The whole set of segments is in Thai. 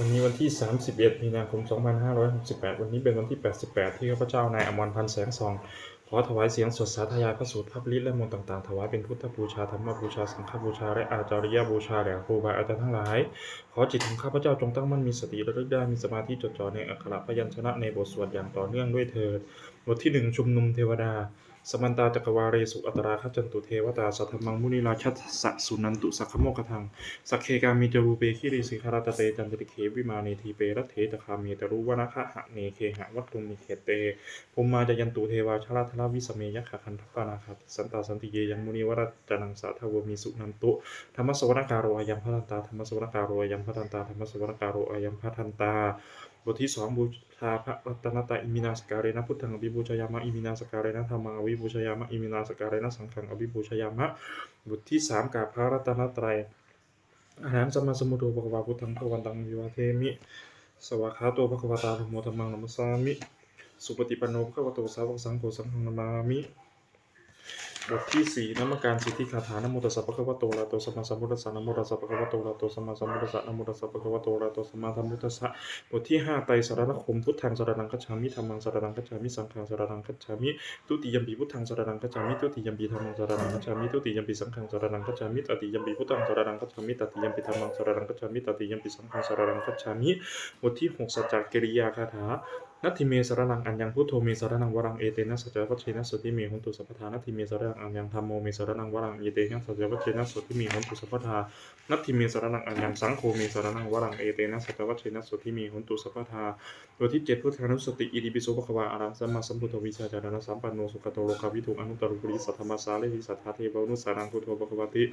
วันนี้วันที่31มีนาคม2568วันนี้เป็นวันที่88ที่ข้าพเจ้านายอมรพันธ์แสงส่องขอถวายเสียงสดสาธยายพระสูตรพระปริตและมนต์ต่างๆถวายเป็นพุทธบูชาธรรมบูชาสังฆบูชาและอาจาริยบูชาแด่ครูบาอาจารย์ทั้งหลายขอจิตของข้าพเจ้าจงตั้งมั่นมีสติระลึกได้มีสมาธิจดจ่อในอักขระพยัญชนะในบทสวดอย่างต่อเนื่องด้วยเถิดบทที่1ชุมนุมเทวดาสมันตาจักรวาเรสุอัตราคัจจันตุเทวตาสัทธมังมุนีราชัสสะสุนันตุสักขโมคทังสักเคกามีจรูเปคิริสิคารตเตจันติเขวิมาเนทีเปรัตเถตคามีตรุวนาคะหะเนเคหะวัตตุมิเขเตภูมาจยันตุเทวาชลาธลาวิสเมยัคขคันทปานาคาสันตาสันติเยยังมุนีวรัจจนังสาทาวมีสุนันตุธรรมสวรการโรอายัมพัทันตาธรรมสวรการโรอายัมพัทันตาธรรมสวรการโรอายัมพัทันตาบทที่2บูชาพระรัตนตรัยอิมินาสการเรนะพุทธังอภิบูชยามะอิมินาสการเรนะธรรมังอภิบูชยามะอิมินาสการเรนะสังฆังอภิบูชยามะบทที่3กราบพระรัตนตรัยอาหารสัมมาสัมพุทโธภควาพุทธังภวันตังวิวาเทมิสวากขาโตภควตาธัมโมธัมมังนัมสสามิสุปฏิปันโนภควโตสาวกสังโฆสังฆังนามามิบทที่4นมัการสิทธิคาถานะโมตัสสะภะคะวะโตอะระหะโตสัมมาสัมพุทธัสสะนะโมตัสสะภะคะวะโตอะระหะโตสัมมาสัมพุทธัสสะนะโมตัสสะภะคะวะโตอะระหะโตสัมมาสัมพุทธัสสะบทที่5ไตรสรณคมพุทธังสรณังคัจฉามิธัมมังสรณังคัจฉามิสังฆังสรณังคัจฉามิทุติยัมปิพุทธังสรณังคัจฉามิทุติยัมปิธัมมังสรณังคัจฉามิทุติยัมปิสังฆังสรณังคัจฉามิตติยัมปิพุทธังสรณังคัจฉามิตติยัมปิธัมมังสรณังคัจฉามิตติยัมปิสังฆังสรณังคัจฉามิบทที่6สัจจกิริยาคาถานัตถิเมสรนังอัญญังพุทโธเมสรนังวรังเอเตนะสัจจวัชเชนะสุติเมหุนตุสัพพทานัตถิเมสรนังอัญญังธัมโมเมสรนังวรังเอเตนะสัจจวัชเชนะสุติเมหุนตุสัพพทานัตถิเมสรนังอัญญังสังโฆเมสรนังวรังเอเตนะสัจจวัชเชนะสุติเมหุนตุสัพพทาบทที่7พุทธานุสติอิติปิโสภควาอารังสัมมาสัมพุทโธวิชาจารณะสัมปันโนสุขโตโลกาวิทุอนุตตรุปริสัทธรรมสาเลหิสัทธาเทวานุสารังพุทโธภควติ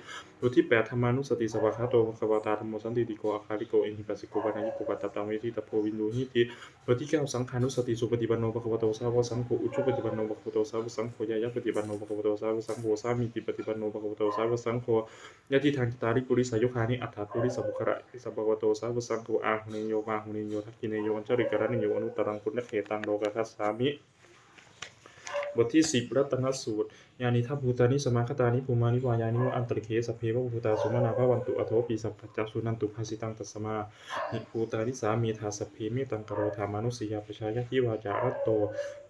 บทที่8ธรรมานุสติสัพพะโตภควตาธัมโมสันติติโกอาคาลิโกเอหิปัสสิโกปะนายิโกปัตตตังเวทิตโพวินโนหิติบทที่9สังฆานุสติสุปฏิปันโนภควโตสาวกสังโฆอุชุปฏิปันโนภควโตสาวกสังโฆยายะปฏิปันโนภควโตสาวกสังโฆสามีติปฏิปันโนภควโตสาวกสังโฆยะทิทางจิตาริปุริสายุคานิอัฏฐปุริสบุคระสัพพะโตสาวกสังโฆอาหุเนโยมาหุเนโยทักขิเนโยอัญจริกรณิโยอนุตตรังปุณณเขตังโลกคัสสามิบทที่10รัตนสูตรญาณิทัพภูตานิสมาคตานิภูมานิวายานิวอันตริเคสเพวะภูตาสุมานาภวันตุอโทปีสัพพัจจสุนันตุภาสิตังตัสมาหิภูตานิสามีธาสเพมิตังกโรธามานุสยาปชายะทิวาจารัตโต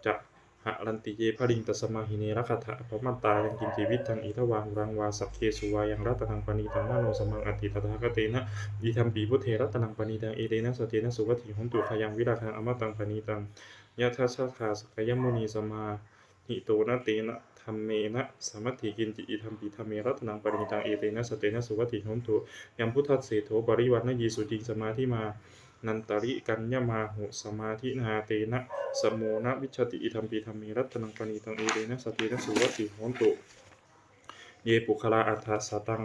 จะหะรันติเยภริงตัสมาหิเนรคถะปมันตายังกินจีวิตังอิทวาหุรังวาสัพเคสุวายังรัตนังปณีตังนาโนสมังอติตถาคเตนะอิธัมปีพุทเทรัตนังปณีตังเอเตนะสเตนะสุวัติหนตุขยังวิราคังอมตังปณีตังยะทัสสะคาสกยมุนีสมาหิโตนะเตนะธรรมเมนะสามัตถิกินจิอิธัมปิธรรมเมรัตนังปริตังเอเตนะสเตนะสุวัติโหนตุยัมพุทธัสเสโถปริวัณยีสุจิงสมาธิมานันตริกัญญมาหุสมาธินาเตนะสโมนะวิชติอิธัมปิธรรมเมรัตนังปริตังเอเตนะสเตนะสุวัติโหนตุเยปุคลาอัฏฐสตัง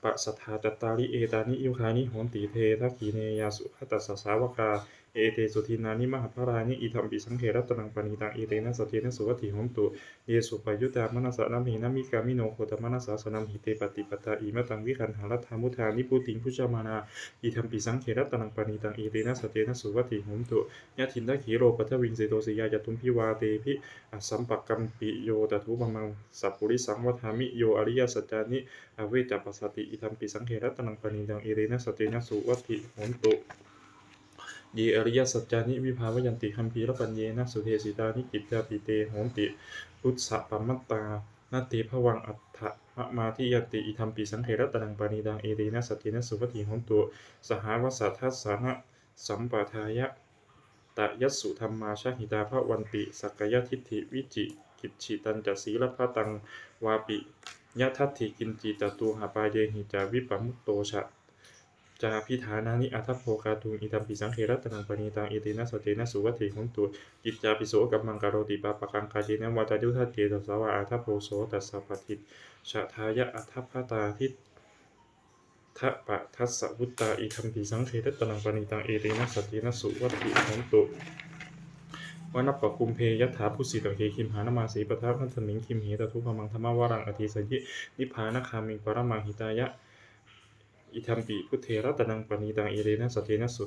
ปัสสทาจัตตาริเอตานิยุคานิโหนติเททักขีเนยาสุขตัสสาวกาเอเตสุทินานิมหาภรานิอิธัมปิสังเขรัตนังปณิตังเอเตนะสเตนะสุวัติโหนตุเยสุปยุตตามนัสสะนัมหินามิกามิโนโคตมนัสสะสนัมหิเตปฏิปตาอิมะตังวิคันหารัตถามุทานิปุติงพุชมานาอิธัมปิสังเขรัตนังปณิตังเอเตนะสเตนะสุวัติโหนตุยะทินทะขีโรปัทวิงเสโตสิยายะตุมพิวาเตภิอัสสัมปกัมปิโยตถุปมังสัพปุริสังวัฏามิโยอริยสัจจานิอเวจปัสสติอิธัมปิสังเขรัตนังปณิตังเอเตนะสเตนะสุวัติโหนตุเยอริยสัจจานิวิภาวยันติคัมภีรปัญเยนะสุเทสิตานิกิจจาปิเตโหนติพุทธะปัมมัตตานาติภวังอัฏฐมะมาทิยติอิธัมปิสังเขรัตนังปณิตังเอเตนะสเตนะสุวัติโหนตุสหาวสัทธัสสะนะสัมปทายะตยัสสุธรรมาชหิตาภวันติสักกายทิฏฐิวิจิกิจฉิตันจะศีลพตังวาปิยะทัตถิกินจิจตุหาปายเยหิจาวิปัมมุตโตชะจาพิธานานิอัทัพโภคาตุงอิธัมปิสังเขรัตนังปณีตังเอเตนะสเตนะสุวัติโหนตุกิจจาปิโสกัมมังกโรติปาปะกังคาเจนะวาจายุทธเจตสาวะอาทัพโภโสตัสสะปฏิชะทายะอัทัพพตาทิทะปะทัสสะวุตตาอิธัมปิสังเขรัตนังปณีตังเอเตนะสเตนะสุวัติโหนตุวนัปปะคุมเพยถาพุสิตเคคิมหานมาสีปทัพพันธมิงคิมเหตทุพมังธรรมวรังอธิสยินิพพานคามิงปรมังหิตายะอิธัมปิพุทเทรัตนังปณีตังเอเตนะสเตนะสุ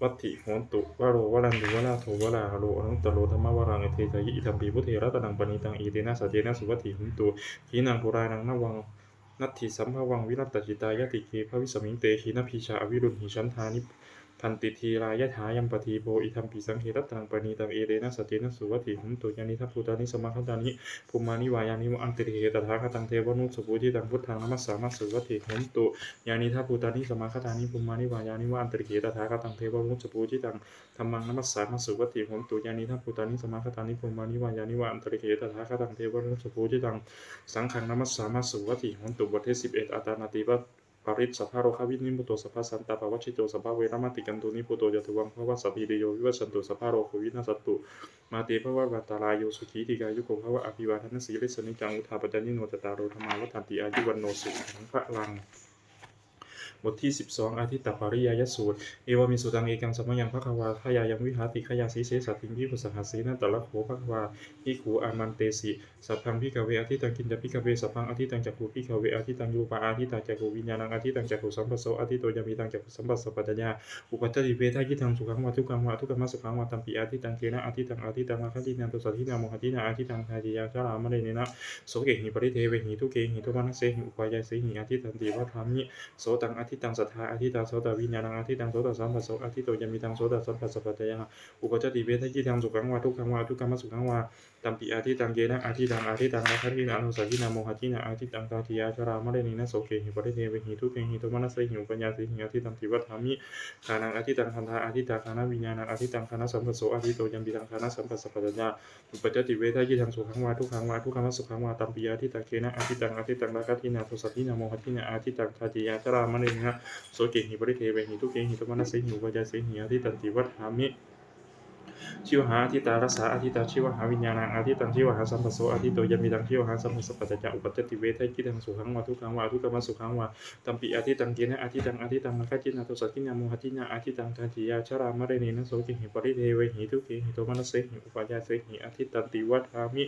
วัตถิโหนตุวโรวรันตุวราโทวราโรอนุตตโรธรรมวรังอธิสยิอิธัมปิพุทเทรัตนังปณีตังเอเตนะสเตนะสุวัตถิโหนตุขีนังปุรานังนวัง นัตถิสัมภวังวิรัตจิตายติเกภวิสมิงเตหินพิชาอวิรุณหิชันธานิพันติทีรายถายัมปทีโพอิทัมปิสังเขตตังปณีตังเอเรนะสตินะสุวัติหุนตุยานิทัพพุตานิสมาคตานิภูมานิวายานิวอันติเหตถาคตังเทวนุสปุจิตังพุทธังนัมสสามัสสุวัติหุนตุยานิทัพพุตานิสมาคตานิภูมานิวายานิวอันติเหตถาคตังเทวนุสปุจิตังธัมมังนัมสสามัสสุวัติหุนตุยานิทัพพุตานิสมาคตานิภูมานิวายานิวอันติเหตถาคตังเทวนุสปุจิตังสังฆังนัมสสามัสสุวัติหุนตุบทที่11อัตตานาติวะปริตสัพพะโรควินิมุตโตสัพพะสันตาภวัชิโตสัพพะเวรมติกันตุนิพุโตยะถวังภวะสัพพิริโยวิวัชชันตุสัพพะโรโควินาสตุมาเตภวะวัตตารายโยสุขีติกายุโกภวะอภิวาทนาสีลิสนิจังอุทาปจานิโนจตารโรธรรมาวัฏันติอายุวันโนสุขังพระลังบทที่12อาทิตตปริยายสูตรเอวามิสุตังเอกังสมยังภควาขยายังวิหาติขยาสีเสสัตถิงพิภุสหัสสีนัตตะละโขภควาอิขูอามันเตสิสัพพังพิกเวอาทิตังกินจะพิกเวสัพพังอาทิตังจักขุพิกเวอาทิตังยูปาอาทิตังจักขุวิญญาณังอาทิตังจักขุสัมปัสโสอาทิโตยามิตังจักขุสัมปัสสปัจจญาอุปัฏฐิเวทายิทังสุขังวะทุกขังวะทุกขมสุขังวะตัมปิอาทิตังเกนะอาทิตังอาคันตินันตุสัทธินาโมหตินาอาทิตังทาจิยาชรามะเรเนนะโสเกหิปริเทเวหิทุเกหิทุมานัสเสหิอุปายาเสหิอาทิตันติวัฏฐามิโสตังอาทิตังสัทธาอาทิตังโสตวิญญาณังอาทิตังโสตสัมปัสโสอาทิโตยามิตังโสตสัมปัสสปัจจยาอุปัฏฐิเวทายิทังสุขังวะทุกขังวะทุกขมสุขังวะตัมปิอาทิตังเกนะอาทิตังอาคันตินันตุสัทธินาโมหตินาอาทิตังทาจิยาชรามะเรเนนะโสเกหิปริเทเวหิทุเกหิทุมานัสเสหิอุปายาเสหิอาทิตังติวัฏฐามิขานังอาทิตังคันธาอาทิตาคานาวิญญาณังอาทิตังคานาสัมปัสโสอาทิโตยามิตังคานาสัมปัสสปัจจยาอุปัฏฐิเวทายิทังสุขังวะทุกขังวะทุกขมสุขังวะตัมปิอาทิตังเกนะอาทิตังราคะตินาตุสัทธินาโมหตินาอาทิตังทาจิยาชรามะเรเนนะโสเกหิปริเทเวหิทุเกหิทุมานัสเสหิอุปายาเสหิอาทิตังติวัฏฐามิชิวหาอาทิตารัสสาอาทิตาชิวหาวิญญาณังอาทิตังชิวหาสัมปัสโสอาทิโตยามิตังชิวหาสัมปัสสปัจจยาอุปัฏฐิเวทกิตังสุขังวะทุกขังวะทุกขมสุขังวะตัมปิอาทิตังเกนะอาทิตังมะคะจินาตุสัทธินาโมหตินาอาทิตังทาจิยาชรามะเรเนนะโสกิหิปริเทเวหิทุเกหิโตมนัสเสหิอุปายาเสหิอาทิตันติวัฏฐามิ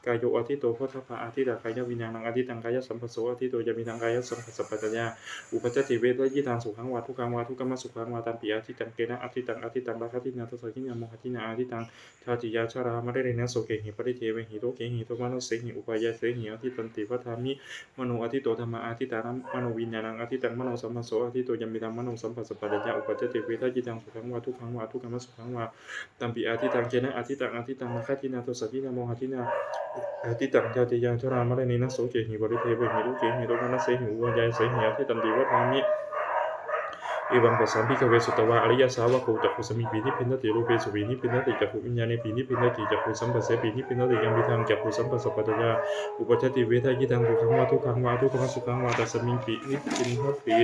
กายโยอาทิโตโพธพะอาทิตากายวิญญาณังอาทิตังกายสัมปัสโสอาทิโตยามิตังกายสัมปัสสปัจจยาอุปัฏฐิเวทกิตังสุขังวะทุกขังวะทุกขมสุขังวะตัมปิอาทิตังเกนะอาทิตังราคะตินาตุสัทธินาโมหตินาอาทิตังทาจิยาชรามะเรเนนะโสเกหิปริเทเวหิโตเกหิโตมนัสเสหิอุปายาเสหิอาทิตันติวัฏฐามิมโนอาทิโตธรรมะอาทิตานัมมโนวิญญาณังอาทิตังมโนสัมปัสโสอาทิโตยามิตังมโนสัมปัสสปัจจยาอุปัฏฐิเวทกิตังสุขังวะทุกขังวะทุกขมสุขังวะตัมปิอาทิตังเกนะอาทิตังมะคะตินาตุสัทธินาโมหตินาอาทิตังทาจิยาชรามะเรเนนะโสเกหิปริเทเวหิโตเกหิโตมนัสเสหิอุปายาเสหิอาทิตันติวัฏฐามิเอวังปัสสัมภิกเวสุตวะอริยสาวกโคจักขุสมิปีนิพินติรูปเปสุปีนิพินติจักขุวิญญาณปีนิพินติจักขุสัมปัสเสปีนิพินติยังมิทังจักขุสัมปัสสปัจจยาอุปัฏฐิเวทยิตังทุกขังวะทุกขังวะทุกขมสุขังวะตัสมิงปีนิพินติ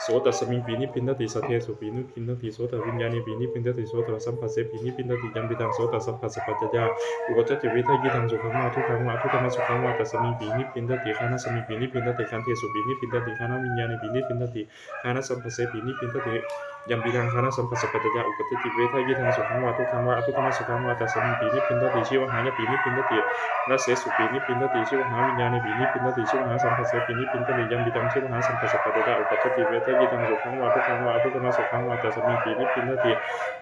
โสตัสมิงปีนิพินติสัทเทสุปีนิพินติโสตวิญญาณปีนิพินติโสตสัมปัสเสปีนิพินติยังมิทังโสตสัมปัสสปัจจยาอุปัฏฐิเวทยิตังทุกขังวะทุกขังวะทุกขมสุขังวะตัสมิงปีนิพินติคานะสมิงปีนิพินติคันเทสุปีนิพินติคานะวิญญาณปีนิพินติคานะสัมปัสเสปีนิพินติยัมปิทังคานะสัมปัสสปัจจยาอุปัฏฐิเวทยิทังสุขังวะทุกขังวะทุกขมสุขังวะตัสมิงปีนิพินติชิวหายปีนิพินติรัสเสสุปีนิพินติชิวหาวิญญาณปีนิพินติชิวหาสัมปัสเสปีนิพินติยัมปิทังชิวหาสัมปัสสปัจจยาอุปัฏฐิเวทยิทังสุขังวะทุกขังวะทุกขมสุขังวะตัสมิงปีนิพินติ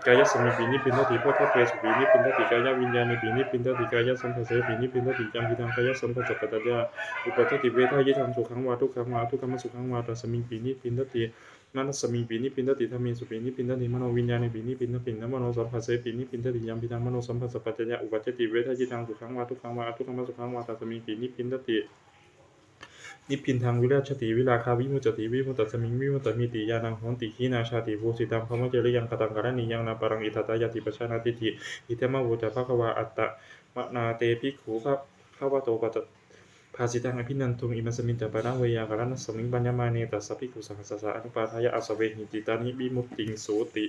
กายสมิงปีนิพินติโพธเพสุปีนิพินติกายวิญญาณปีนิพินติกายสัมปัสเสปีนิพินติยัมปิทังกายสัมปัสสปัจจยาอุปัฏฐิเวทยิทังสุขังวะทุกขังวะทุกขมสุขังวะตัสมิงปีนิพินติมนัสมิงปีนิพินติธรรมิสุปีนิพินติมโนวิญญาณปีนิพินตินะมโนสัมปัสเสปีนิพินติยัมปิทังมโนสัมปัสสปัจจยาอุปัฏฐิเวทยิทังสุขังวะทุกขังวะทุกขมสุขังวะตัสมิงปีนิพินตินิพพินทางวิราชติวิราคาวิมุจติวิมุตตสมิงวิมุตตมิติยานังหนติขีนาชาติภูสิตังพมเจริยังกตังกรณียังนาปรังอิทัตายติปชานาติติอิเทมะวุจภควาอัตตะมนาเตภิกขุภาวะโตปะภาสิตังอภินันทุงอิมัสมินตปะนะเวยากรณัสสมิงปัญญมาเนตัสสะภิกขุสังฆสสะอนุปาทายะอสเวหิจิตานิวิมุตติงโสติ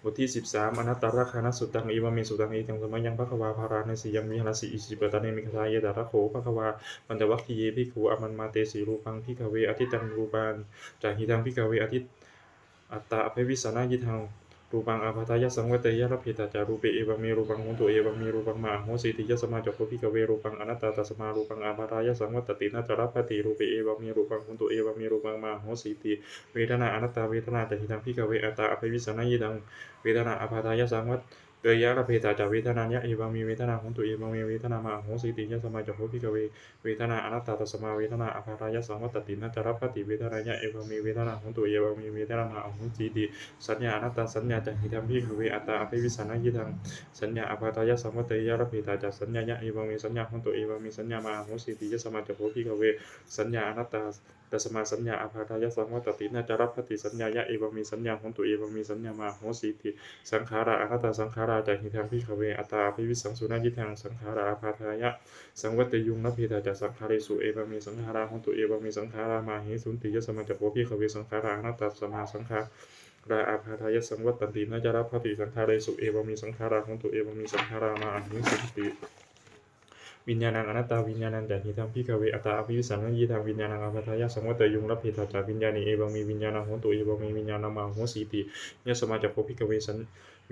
บทที่13อนัตตราคานะสุตังอีวะเมสุตังเอตังสมัยยังภควาภาราเนสิยังวิหารสิอิสิปตะเนมิคทายะตระโขภควาปัญจวัคคีเยภิกขุอมันมาเตสีรูปังภิกขเวอทิตังรูปานจาหิตังภิกขเวอทิอัตตะอภิวิสนายิทังรูปังอาภัทายะสังเวเตยะรพิตาจารูปเอวะเมรูปังโหตุเอวะเมรูปังมาโหสิติยะสมาจักขุภิกขเวรูปังอนัตตาตัสมารูปังอาภัทายะสังเวตตินะจารพติรูปเอวะเมรูปังโหตุเอวะเมรูปังมาโหสิติเวทนาอนัตตาเวทนาจาหิตังภิกขเวอัตตะอภิวิสนายิทังเวทนาอาภัทายะสังเวเต ยะระเพตาจาเวทนายะเอวังมีเวทนาของตัวเอวังมีเวทนามาโหสิติยะสมาจโหพิกเวเวทนาอนัตตาตัสมาเวทนาอภารายะสังวัตตินะจารปฏิเวทนายะเอวังมีเวทนาของตัวเอวังมีเวทนามาโหสิติสัญญาอนัตตาสัญญาจะหิธรรมพิกเวอัตตาอภิวิสันยิทังสัญญาอภารายะสังวัตติยะระเพตาจาสัญญายะเอวังมีสัญญาของตัวเอวังมีสัญญามาโหสิติยะสมาจโหพิกเวสัญญาอนัตตาตัสมาสัญญาอภารายะสังวัตตินะจารปฏิสัญญายะเอวังมีสัญญาของตัวเอวังมีสัญญามาโหสิติสังขาราอนัตตาสังขาราจาหิธรรมพิกเวอัตตาอภิวิสังสุนัยิทังสังขาราอภารายะสังวัตยุงนเพตาจาสังขาริสุเอวังมีสังขาราของตัวเอวังมีสังขารามาหิสุนติยะสมาจโหพิกเวสังขาราอนัตตาสมาสังขาราอาภาทายะสังวัตตินะจารปฏิสังขาริสุเอวังมีสังขาราของตัวเอวังมีสังขารามาหิสุนติวิญญาณังอนัตตาวิญญาณังจาหิทังพิกเวอัตตาอภิวิสังยิทังวิญญาณังอภาทายะสังวัตยุงรับเพตาจาวิญญาณีเอวังมีวิญญาณังของตัวเอวังมีวิญญาณังมาโหสีติยะสมาจโพพิกเวสัน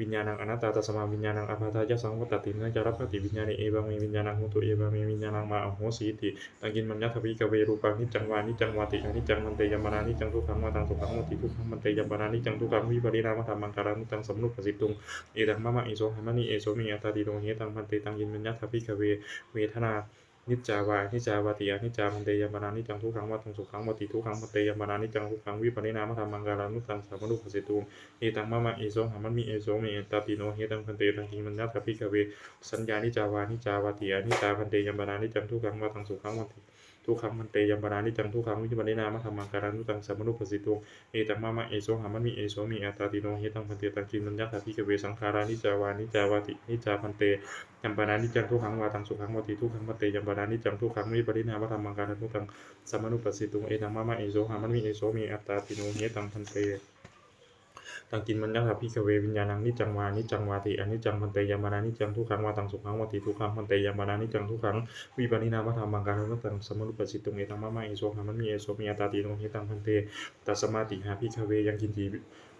วิญญาณังอนัตตาตัสมาวิญญาณังอภาทายะสังวัตตินะจารปฏิวิญญาณีเอวังมีวิญญาณังของตัวเอวังมีวิญญาณังมาโหสีติตังกินมัญญทวิกเวรูปังนิจังวานิจังวาติอนิจังมันเตยมนานิจังทุกขังวาตังสุขังวติทุกขังมันเตยมนานิจังทุกขังวิปริณามธรรมังการานุตังสมนุปสิตุงเอตังมะมะอิโสหามะนิเอโสมิอัตตาดิโนเหตังมันเตตังกินมัญญทวิกเวเวทนานิจจาวานิจจาวาติอนิจจามันเตยมนานิจังทุกขังวัตังสุขังวติทุกขังมันเตยมนานิจังทุกขังวิปริณามธรรมังการานุตังสมนุปสิตุงเอตังมะมะอิโสหามะนิเอโสมิอัตตาดิโนเหตังมันเตตังกินมัญญทวิกเวสัญญานิจจาวานิจจาวาติอนิจจามันเตยมนานิจังทุกขังวัตังสุขังวติทุกขังมันเตยัมปนานิจังทุกขังวิปริณามธรรมังการานุตังสัมมนุปสิตุงเอตังมะมะเอโสหามะมิเอโสมิอัตตาติโนเหตังพันเตตังกินมัญญาภิกเวสังขารานิจาวานิจาวาตินิจาพันเตยัมปนานิจังทุกขังวาตังสุขังวติทุกขังพันเตยัมปนานิจังทุกขังวิปริณามธรรมังการานุตังสัมมนุปสิตุงเอตังมะมะเอโสหามะมิเอโสมิอัตตาติโนเหตังพันเตตังกินมัญญาภิกเววิญญาณังนิจังวานิจังวาติอนิจังพันเตยัมปนานิจังทุกขังวาตังสุขังวติทุกขังพันเตยัมปนานิจังทุกขังวิปริณามธรรมังการานุตังสัมมนุปสิตุงเอตังมะมะเอโสหามะมิเอโสมิอัตตาติโนเหตังพันเตตัสมาติหาภิกเวยังกินติ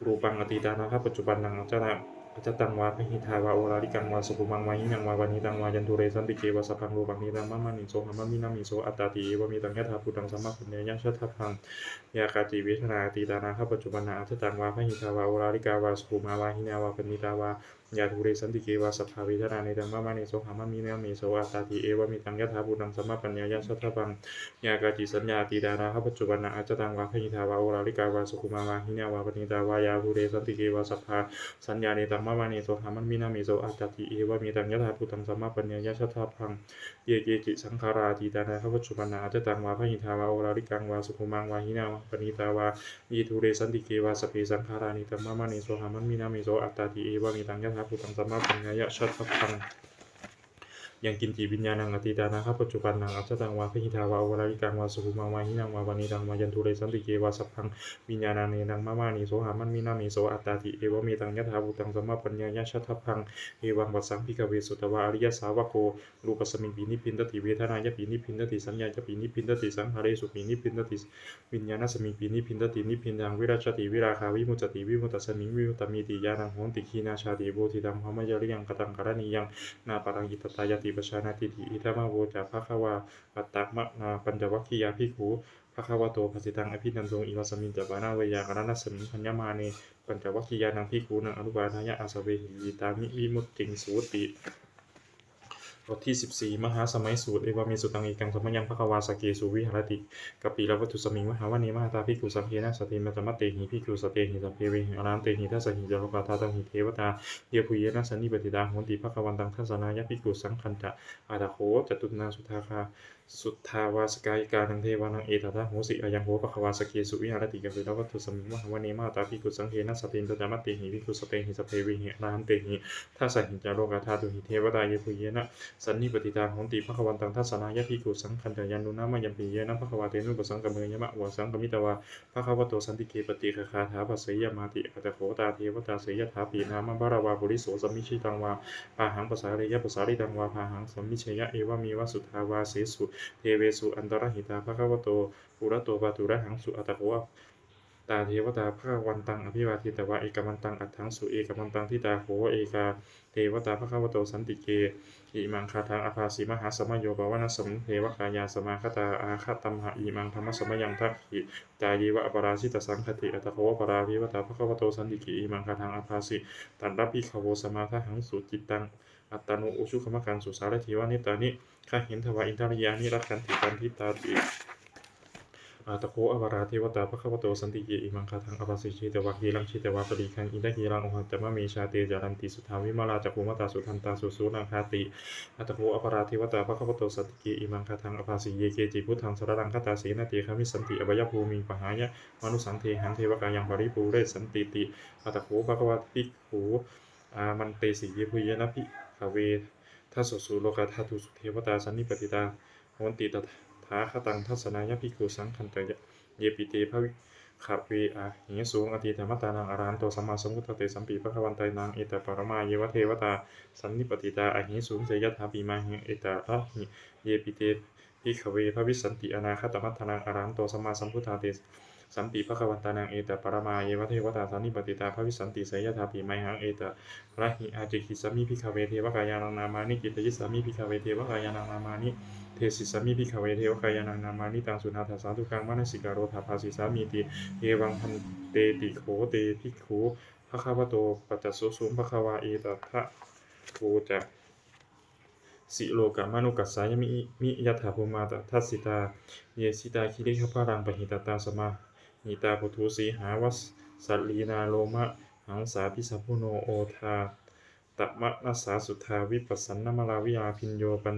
รูปังอติตานาคปัจจุบันนังอจตังวาพหิทาวาโอราลิกังวาสุขุมังวาหินังวาวานิตังวายันตุเรสันติเกวาสพังโลปังนิตังมะมะนิโสหามะมินามิโสอัตตาติเอวะมิตังยะถาภูตังสัมมาปุญญยัชชะทัพพังยากาจิเวทนาติตานาคปัจจุบันนังอจตังวาพหิทาวาโอราลิกาวาสุขุมาวาหินาวาปณิตาวายาทุเรสันติเกวาสภาเวทนานิตังมะมะนิโสหามะมินามิโสอัตตาติเอวะมิตังยะถาภูตังสัมมาปัญญยัชชะทัพพังยากาจิสัญญาติตานาคปัจจุบันนังอจตังวาพหิทาวาโอราลิกาวาสุขุมาวาหินาวาปณิตาวายาทุเรสันติเกวาสภาสัญญานิตังมะมะนิโสหามะมินามิโสอัตตาติเอวะมิตังยะถาภูตังสัมมาปัญญยัชชะทัพพังเยเกจิสังขาราติตานาคปัจจุบันนังอจตังวาพหิทาวาโอราลิกังวาสุขุมังวาหินาวาปณิตาวายทุเรสันติเกวาสเพสังขารานิตังมะมะนิโสหามะมินามิโสอัตตาติเอวะมิตังยะถาภูตังสัมมาปัญญยัชชะทัพพังยังกินจิวิญญาณังอติตานาคปัจจุบันนังอัจจตังวาพหิทาวาโอราลิกังวาสุขุมังวาหินังวาวานิตังวายันตุเรสันติเกวาสัพพังวิญญาณังเนนังมะมานิโสหามันมินามิโสอัตตาติเอวะเมตังยะถาภูตังสัมมาปัญญายะชะทัพพังเอวังวัสสังพิกเวสุตวะอริยสาวโกรูปสมิงปีนิพินตติเวทนายะปีนิพินตติสัญญายะปีนิพินตติสังขารสุปีนิพินตติวิญญาณสมิงปีนิพินตตินิพินทังวิราชติวิราคาวิมุตติวิมุตตสมิงวิมุตตมีติญาณังโหติขีนาชาติโบธิตังพมยริยังกตังกรณียังนาปรังอิตตายติปชานาติอิทามะโวจาภควาปัตตมะนาปัญจวัคคียาภิกขุภควโตภสิตังอภินันโตอิวัสมินจปานาเวยากรณัสสมิงพัญญมาเนปัญจวัคคียานังภิกขุนังอนุบาทายะอาสเวหิตามิวิมุตติงสูติบทที่14มหาสมัยสูตรเอวามีสุตังเอกังสมัยยังภควาสเกสุวิหารติกัปปีละวัตถุสมิงมหาวานีมหาตาภิกขุสังเฆนะสติมัตตมะเตหิภิกขุสเตหิสัพเพเวหิอรามเตหิทัสสหิจโลกาธาตังหิเทวตาเยปุเยนะสันนิปติตาโหติภควันตังทัสสนายะภิกขุสังคันจะอาตาโหจตุนาสุทาคาสุทธาวาสกายกานังเทวานังเอตตาโหสิอายังโหภควาสเกสุวิหารติกัปปีละวัตถุสมิงมหาวานีมหาตาภิกขุสังเฆนะสติมัตตมะเตหิภิกขุสเตหิสัพเพเวหิอรามเตหิทัสสหิจโลกาธาตุหิเทวตาเยปุเยนะสันนิปติตาโหติภควันตังทัสสนายะภิกขุสังคันจะยันนุนามะยัมปีเยนะภควาเตนุปสังกเมยมะวะสังกมิตวาภควโตสันติเกปติคาถาภสยมาติอัตโขตาเทวตาเสยถาปีนามะบารวาปุริโสสัมมิชิตังวาพาหังภาษาเรยะภาษาริตังวาพาหังสัมมิเชยะเอวะมีวสุทาวาเสสุเทเวสุอันตรหิตาภควโตปุระโตปาตุระหังสุอัตโข ตาเทวตาภควันตังอภิวาทิตวะเอกมันตังอัตถังสุเอกมันตังทิตาโหเอกาเทวตาภควโตสันติเกอิมังคาทังอภาสีมหาสมโยบาวนะสมเทวกายาสมาคตาอาคตัมหะอิมังธรรมสมยังทักขิจายีวะอปราชิตสังคติอัตโขวปราภิวตาภควโตสันติเกอิมังคาทังอภาสีตันรับพิขโวสมาทหังสุจิตตังอัตตานุอุชุขมการสุสารทิวานิตานิข้าเห็นทวาอินทริยานิรักขันติกันทิตาติอาตโคอวาราเทวตาภควโตสันติเกอิมังคาทังอภาสิชิเตวะกีรังชิเตวะปริคังอินทกีรังโอหัตจมะมีชาเตจารันติสุทาวิมาลาจักขุมตาสุทันตาสุสุนังคาติอาตโคอวาราเทวตาภควโตสันติเกอิมังคาทังอภาสิเยเกจิพุทธังสรรังคตาสีนาติคามิสันติอบายภูมิปหายะมนุสังเทหังเทวกายังปริปูเรสันติติอาตโคภควตภิกขุอามันเตสิเยพุยนะภิกขเวทัสสุโลกาธาตุสุเทวตาสันนิปติตาโหนติตถาคตังทัศนายภิกขุสังคันตยะเยปิเตภวิขับเวอาหิสูงอธิธรรมตานังอรหันโตสัมมาสัมพุทธเตสัมปีพระควันไตนางเอตปรมาเยวเทวตาสันนิปติตาอหิสูงเสยถาปีมาหิเอตระหิเยปิเตภิกขเวภวิสันติอนาคตมัตถนังอรหันโตสัมมาสัมพุทธเตสัมปีพระควันตานังเอตปรมาเยวเทวตาสันนิปติตาภวิสันติเสยถาปีมาหังเอตระหิอาจิกิสามิภิกขเวเทวกายานังนามานิกิตยิสามิภิกขเวเทวกายานังนามานิเทศิสามิภิกขเวเทวกายานังนามานิตังสุนาถาสาธุกังมนสิกาโรธาภาสิสามีติเอวังพันเตติโขเตภิกขุภควโตปัจจสุสุภควาเอตทะโกจะสิโลกามนุกัสสายมิยถาภูมาตทัสสิตาเยสิตาคิริขพารังปหิตตาสมาหิตาปุถุสีหาวัสสัลลีนาโลมะหังสาพิสัพพุโนโอทาตมะนัสสาสุทาวิปัสสันนมลาวิยาพิญโยปัญ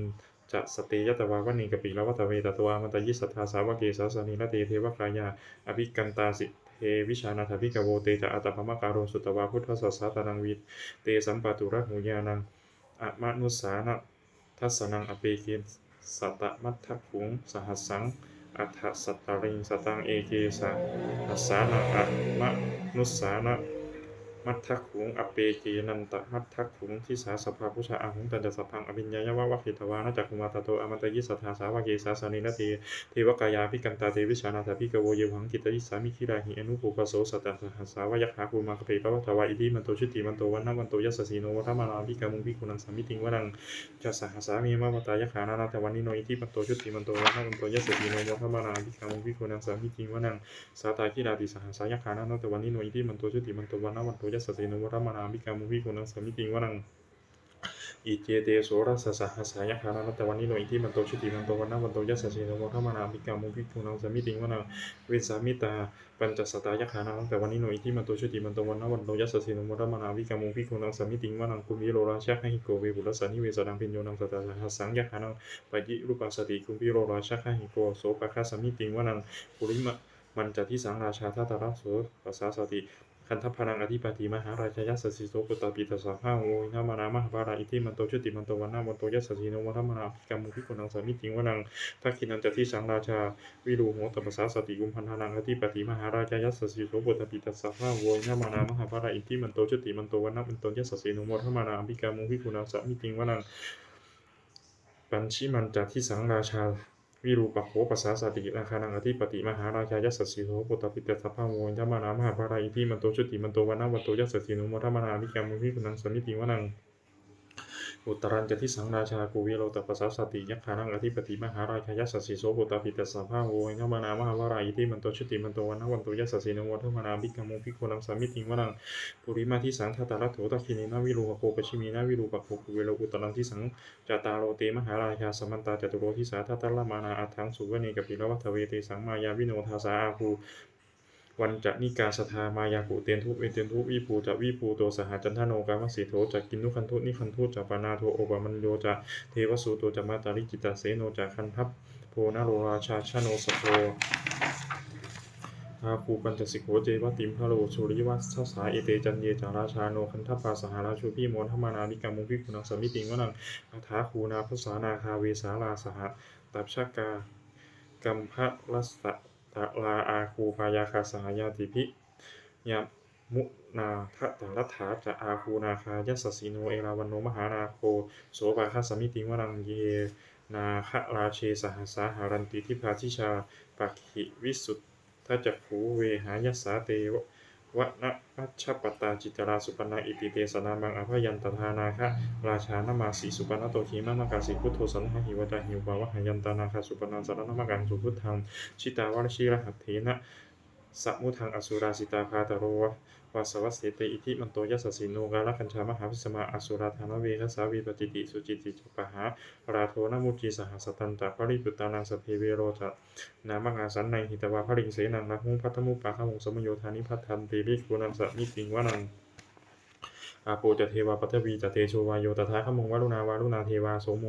จะสติยตวาวณีกปิลวัตเวตตัวมันตยิสัทธาสาวเกสาสนิละเตเทวกายาอภิกันตาสิเทวิชานาถภิกโวเตจะอัตภมการโรสุตวาพุทธสัสสะตานังวิเตสัมปตุระหุญานังอะมนุสานะทัสนังอเปเกสัตตมัทถขุงสหัสสังอัฏฐสัตตริงสตังเอเกสะอัสสานะอะมนุสานะมัทถขุงอเปเกนันตมัทถขุงที่สาสภาพุชาอาหุงตันจะสัพพังอภิญญายะวะวะขิตวานะจักขุมาตโตอมันตยิสัทธาสาวเกสาสนินติเทวกายาภิกันตาเทวิชานาถภิกโวเยหังกิตยิสามิคิราหิอนุภูปโสสัตตสหัสสาวยักขาภูมาคเปปะวะทวาอิทิมันโตชุติมันโตวันนะวันโตยัสสีโนวัฏมานาภิกามุภิกุนังสัมมิติงวรังจัสสหัสสามีมะวตายะขานานาตวันนิโนอิทิมันโตชุติมันโตวันนะวันโตยัสสีโนวัฏมานาภิกามุภิกุนังสัมมิติงวรังสาตาคิราติสหัสสายะขานานาตวันนิโนอิทิมันโตชุติมันโตวันนะวันโตยัสสีโนวัฏมานาภิกามุภิกุนังสัมมิติงวรังอิเจเตโสรัสสะหัสสายะขานาตวันนิโนอิทิมันโตชุติมันโตวันนะวันโตยัสสีโนวัฏมานาภิกามุภิกุนังสัมมิติงวรังเวสามิตาปัญจสตายะขานังแต่วันนี้หน่วยที่มันโตชุติมันโตวันนะวันโตยัสสีนมรมานาวิกามุพิคุนังสมิติงวานังกุมิโรราชาให้โกเวบุรสานิเวสนังพิญโยนังสตาหัสสังยะขานังปะยิรูปัสสติกุมิโรราชาให้โกโสปะคาสมิติงวานังปุริมะมันจะที่สังราชาทัตตะระโสปัสสาสติคันทัพพนังอธิปติมหาราชยัสสิโสปุตตปิตสาภาโวอินามานามหาภาราอิทิมันโตชุติมันโตวันนะวันโตยัสสีนมรมานาวิกามุพิคุนังสมิติงวานังทักขินันจะที่สังราชาวิรูโหตปัสสาสติกุมพันธานังอธิปติมหาราชยัสสิโสปุตตปิตสาภาโวอินามานามหาภาราอิทิมันโตชุติมันโตวันนะวันโตยัสสีนมรมานาวิกามุพิคุนังสมิติงวานังปัญชิมันจะที่สังราชาวิรูปโขปัสสาสติราคานังอธิปติมหาราชายัสสีโสปุตตปิตสัพพะโวยัมมานามหาภาราอิทิมันโตชุติมันโตวันนะวันโตยัสสีโนมรมานาวิกามุภิกุนังสมิติงวนังอุตรัญจะที่สังราชากุวิโรตปัสสาสติยักขานังอธิปติมหาราชายัสสีโสปุตตปิตสัพพะโวยัมมานามหาภาราอิทิมันโตชุติมันโตวันนะวันโตยัสสีโนมรมานาวิกามุภิกุนังสมิติงวนังปุริมาที่สังทัตตะระโถตัคคินีนาวิรูปโขปชิมีนาวิรูปโขกุวิโรอุตรัญที่สังจตารโรเตมหาราชาสมันตาจตุโรทิสาทัตตะละมานาอัฏฐังสุวเนกปิลวัฏเวเตสังมายาวิโนทาสาอาภูวันจะนิกาสทามายากุเตนทุเอเตนทุวิภูจะวิภูโตสหจันทโนกามสีโทจะกินนุคันทุนิคันทุจะปานาโทโอบามันโยจะเทวสุโตจะมาตาริจิตาเสโนจะคันทัพโพนาโรราชาชโนสโพอาภูปัญจสิกโขเจวติมพะโลสุริวัสสาเอเตจันเยจาราชาโนคันทัพปาสหราชูพี่มนธมานาลิกามุภิกุนังสมิติงวนังอัฏฐาคูนาภสานาคาเวสาลาสหตัพชกากัมภะรัสสะตะลาอาคูปายาคาสหายาติภิยามุนาทะตรัฐาจะอาคูนาคายัสสีโนเอราวันโนมหานาโคโสภาคสมิติงวนังเยนาคะราเชสหัสสาหารันติทิพาทิชาปักขิวิสุท ทัจจขูเวหายัสสาเตวะนะมัชฌปตาจิตราสุปนาอิติเตสนามังอภยันตทานาคะราชานามาสีสุปนาโตขีมามากาสีพุทโธสันหหิวตาหิวบาวะหยันตานาคาสุปนาสารนามกังสุพุทธังชิตาวรชีรหัตเถนะสัมมุทังอสุราสิตาคาตโรวาสวัสเสเตอิทิมันโตยัสสสิโนกาลกัญชามหาวิสมาอสุราธานเวคัสสาวีปจิติสุจิติจุปหาราโทนมุจีสหสตันตะปริปุตตานังสเพเวโรจะนามงาสันในหิตวาภริงเสนังนะหุงพัทธมุปะขมุงสมโยธานิพัทธันติริกุนังสมิติงวนังอาโปจะเทวาปัทวีจะเตโชวายโยตถาขมงวารุณาวารุณาเทวาโสโม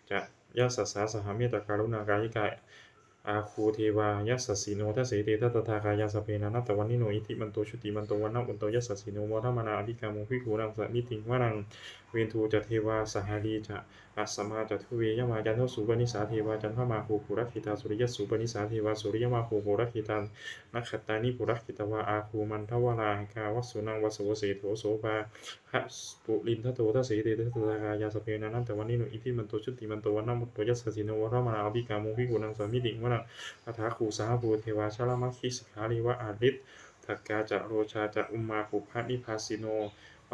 จะยัสสสาสหเมตการุณากายิกาอาคูเทวายัสสสีโนทัสเสเตทัตถากายาสเปนะนัตตวันนิโนอิทิมันโตชุติมันโตวันนะอุนโตยัสสสีโนวรมนาอภิกามุภิกขุนังสมิติงวนังเวนทูจะเทวาสหารีจะอัสสมาจะทุเวยมาจันทสุปนิสาเทวาจันทมาภูปุรคิตาสุริยสุปนิสาเทวาสุริยมาภูปุรคิตานักขตานิปุรคิตวาอาคูมันทวราหิกาวัสสุนังวัสโวเสโถโสภาหะปุลินทโตทัสเสเตทัตถากายาสเปนะนัตตวันนิโนอิทิมันโตชุติมันโตวันนะอุนโตยัสสสีโนวรมนาอภิกามุภิกขุนังสมิติงวนังอัฏฐาคูสหภูเทวาชลมัคคิสิกขาริวะอาริตทักกาจะโรชาจะอุมมาภูพะนิพาสิโน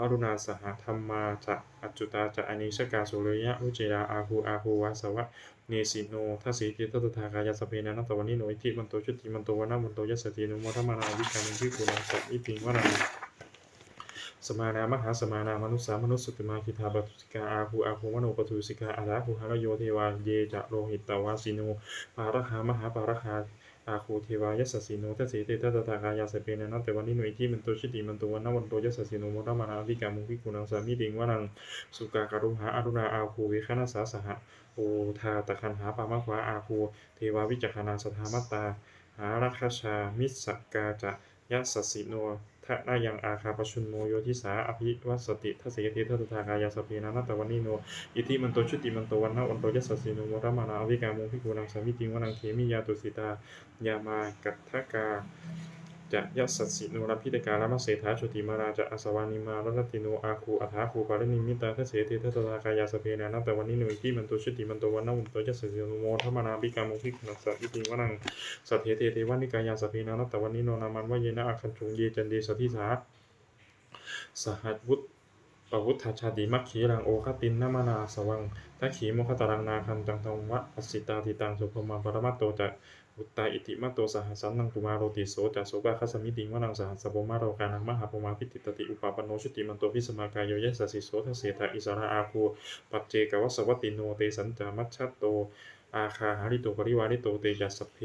อรุณาสหธรรมาจะอัจจุตาจะอนิชกาสุริยะอุเจราอาหูวาสวะเนสิโนทัสสีติทัตถากายาสเปนะนัตตวันนิโนอิทิมันโตชุติมันโตวันนะมันโตยัสสติโนมรมนาวิกามุภิกขุนังสัมมิติงวนังสมานามหาสมานามนุสามนุสสุติมาคิทาปตุสิกาอาหูมโนปตุสิกาอาราหูหารโยเทวาเยจะโลหิตตวาสิโนปาระหามหาปาระหาอาคูเทวายัสสสีโนทัสสีเตทัตถากายาสเปนะนัตตวันนิโนอิทิมันโตชุติมันโตวันนะมันโตยัสสสีโนมรมนาวิกามุภิกขุนังสัมมิติงวนังสุกาการุหาอรุณาอาคูเวคณสาสหะโอทาตะคันหาปามะขวาอาคูเทวาวิจักขณาสธามัตตาหารัคชามิสกาจะยัสสสีโนทะนายังอาคาปชุนโมโยทิสาอภิวัสติทัสเสเททัตถากายาสเปนะนัตตวันนิโนอิทิมันโตชุติมันโตวันนะวันโตยัสสสีโนมรมนาอวิกามุภิกขุนังสัมมิติงวนังเขมิยาตุสิตายามากัตถกาจะยัสสสิโนรพิตกาลมะเสถาชุติมาราจะอสวานิมารัตติโนอาคูอัฏฐาคูปารินิมิตาทัสเสเททัตถากายาสเปนะนัตตวันนิโนอิทิมันโตชุติมันโตวันนะวันโตยัสสสีโนมรมนาอวิกามุภิกขุนังสัมมิติงวนังสัทเถเทเทวานิกายาสเปนะนัตตวันนิโนนามันวะเยนะอาคันจุงเยจันเดสทิสาสหัสวุฒปวุฒชาติมัคคีรังโอคตินนามนาสวังทักขีโมคตารังนาคันจังตังวะอสิตาติตังสุภมาปรมัตโตจะอุตตาอิติมัตโตสหัสสันนังตุมาโรติโสจะโสภาคัสมิติงวนังสหัสสะโพมาโรกานังมหาปมาพิติตติอุปาปโนชุติมันโตพิสมากายโยยัสสสิโสทัสเสทะอิสระอาคูปัจเจกวัสวัตติโนเตสัญจามัชชัตโตอาคาหาริโตปริวาริโตเตจัสสเพ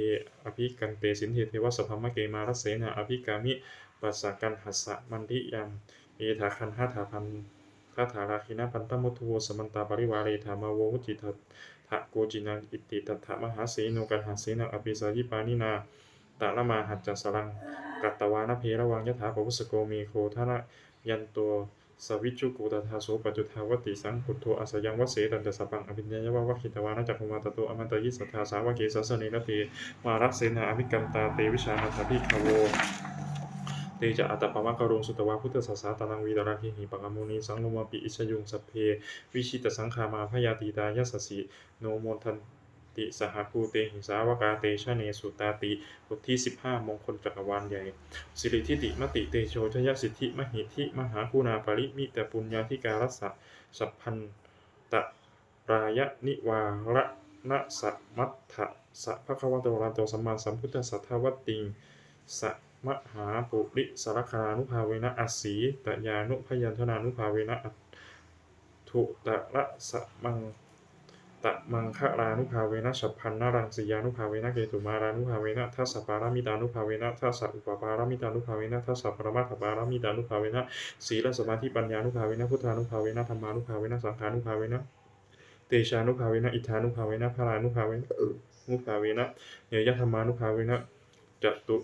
อภิกันเตสินเทเทวสัพพมะเกมารัสเสนะอภิกามิปัสสะกันหัสสะมันทิยามเอถาคันหาถาพันทาถาราคินะพันตมุทุโวสมันตาปริวาเรธามาโววุจิทัตถะโกจินังอิติตัตถะมหาเสโนกันหาเสนังอภิสายิปานินาตะละมาหัจจสรังกัตตวานเพระวังยถาปวุสโกมีโคทนะยันตัวสวิจุกุตถาโสปัจจุทาวติสังพุทโธอัสยังวเสตันตสัพพังอภิญญาวะวะคิตวานะจักขุมาตโตอมันตยิสัทธาสาวเกสัสเนนะเตมารักเสนาอภิกันตาเตวิชานาถาภิกขโวเตจะอัตตปะมะกะโรงสุตวะพุทธศาสาตานังวีตราคิหิปังมุนีสังโนมปิอิชยุงสัพเพวิชิตสังขามาพยาติตายัสสสิโนโมทันติสหภูเตหิสาวกาเตชะเนสุตาติบทที่15มงคลจักรวาลใหญ่สิริทิติมติเตโชชยสิทธิมหิทธิมหาคุณาปริมิตปุญญาธิการัสสะสัพพันตรายะนิวาระนะสัมมัตถะสะภะคะวะโตอะระหะโตสัมมาสัมพุทธัสสะทวัตติงสะมหาปุริสารคานุภาเวนะอัสสีตยานุพยัญชนานุภาเวนะอัตถุตระสะมังตะมังคะรานุภาเวนะฉัพพันนรังสียานุภาเวนะเกตุมารานุภาเวนะทัสสะปารามิตานุภาเวนะทัสสะอุปปารามิตานุภาเวนะทัสสะปรมัตถปารามิตานุภาเวนะศีลสมาธิปัญญานุภาเวนะพุทธานุภาเวนะธรรมานุภาเวนะสังฆานุภาเวนะเตชานุภาเวนะอิทธานุภาเวนะพลานุภาเวนะมุภาเวนะเนยธรรมานุภาเวนะจตุ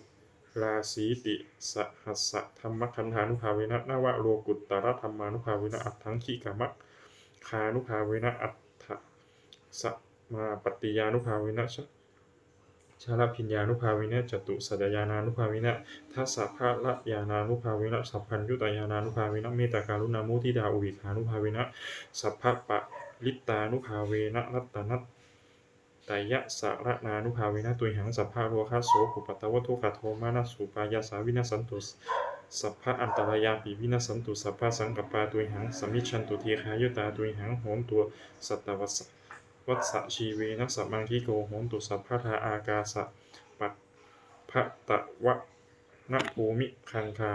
ราสีติสหัสสะธรรมคันธานุภาเวนะนวโลกุตตรธรรมานุภาเวนะอัตถังขิกามะคานุภาเวนะอัตถะสัมมาปฏิยานุภาเวนะชาลพิญญานุภาเวนะจตุสัจญานานุภาเวนะทัสสะภะละญาณานุภาเวนะสัพพัญญุตญาณานุภาเวนะเมตตาการุณามุทิตาอุเบกขานุภาเวนะสัพพะปะลิตานุภาเวนะรัตนัต ตยะสารนานุภาเวนะตุยหังสัพพะโลคะโสปุปตตวทุกขโทมานะสุปายาสาวินาสันตุสัพพะอันตรายาปิวินาสันตุสัพพะสังกัปปาตุยหังสมิชันตุทีคายุตาตุยหังโหนตัวสัตตวัสวัสสะชีเวนะสัมมังคิโกโหนตุสัพพะทาอากาสะปัตภะตะวะนะภูมิคังคา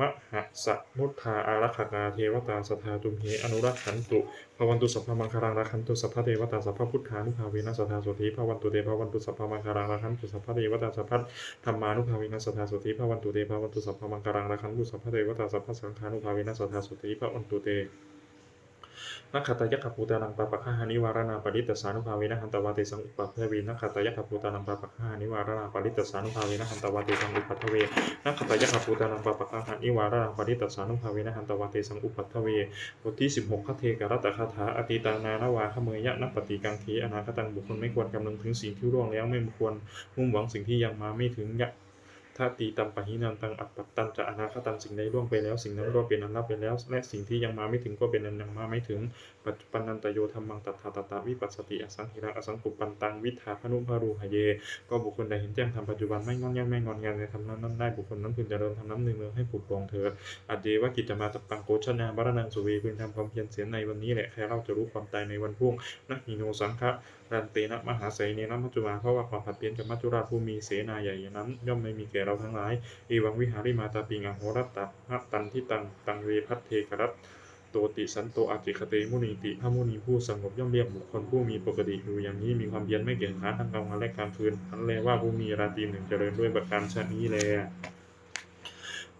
มหะสมุทธาอารักขกาเทวตาสทธาตุมเหอนุรักขันตุภวันตุสัพพมังคารังรักขันตุสัพพะเทวตาสัพพะพุทธานุภาเวนะสทธาโสติภวันตุเตภวันตุสัพพมังคารังรักขันตุสัพพะเทวตาสัพพะธรรมานุภาเวนะสทธาโสติภวันตุเตภวันตุสัพพมังคารังรักขันตุสัพพะเทวตาสัพพะสังฆานุภาเวนะสทธาโสติภวันตุเตนักขัตยะขับปูตานังปะปะฆานิวารณาปริตสานุภาเวนะหันตวาเตสังอุปัฏฐเวนักขัตยะขับปูตานังปะปะฆานิวารณาปริตสานุภาเวนะหันตวาเตสังอุปัฏฐเวนักขัตยะขับปูตานังปะปะฆานิวารณาปริตสานุภาเวนะหันตวาเตสังอุปัฏฐเวบทที่16คเทกรัตตคาถาอติตานานาวาขเมยะนัปปฏิกังคีอนาคตังบุคคลไม่ควรกำลังถึงสิ่งที่ล่วงแล้วไม่ควรมุ่งหวังสิ่งที่ยังมาไม่ถึงยะถ้าตีตัมปะหินันตังอัปปัตตัมจะอนาคตังสิ่งใดล่วงไปแล้วสิ่งนั้นก็เป็นอันลับไปแล้วและสิ่งที่ยังมาไม่ถึงก็เป็นอันยังมาไม่ถึงปัจจุบันนันตโยธรรมังตัทธาตตาวิปัสสติอสังหิระอสังกุปปันตังวิถาพนุภารูหเยก็บุคคลใดเห็นแจ้งธรรมปัจจุบันไม่งอนแงนไม่งอนแงนในธรรมนั้นได้บุคคลนั้นพึงเจริญธรรมนั้นเนืองๆให้ผุดผ่องเถิดอัจเยวกิจจมาตปังโกชนาบารนังสุเวพึงทำความเพียรเสียในวันนี้แหละแค่เราจะรู้ความตายในวันพรุ่งนักหิโนสังฆะรันเตนะมหาไสเนนะมัจจุมาเพราะว่าความผัดเปลี่ยนกับมัจจุราชผู้มีเสนาใหญ่นั้นย่อมไม่มีแก่เราทั้งหลายเอวังวิหาริมาตาปิงอโหรัตตะหัตตันทิตังเวพัทเทกรัตโตติสันโตอาจิคเตมุนีติพระมุนีผู้สงบย่อมเรียกบุคคลผู้มีปกติอยู่อย่างนี้มีความเพียรไม่เกี่ยงขาทั้งกลางวันและกลางคืนอันแลว่าผู้มีราตรีหนึ่งเจริญด้วยประการชนี้แล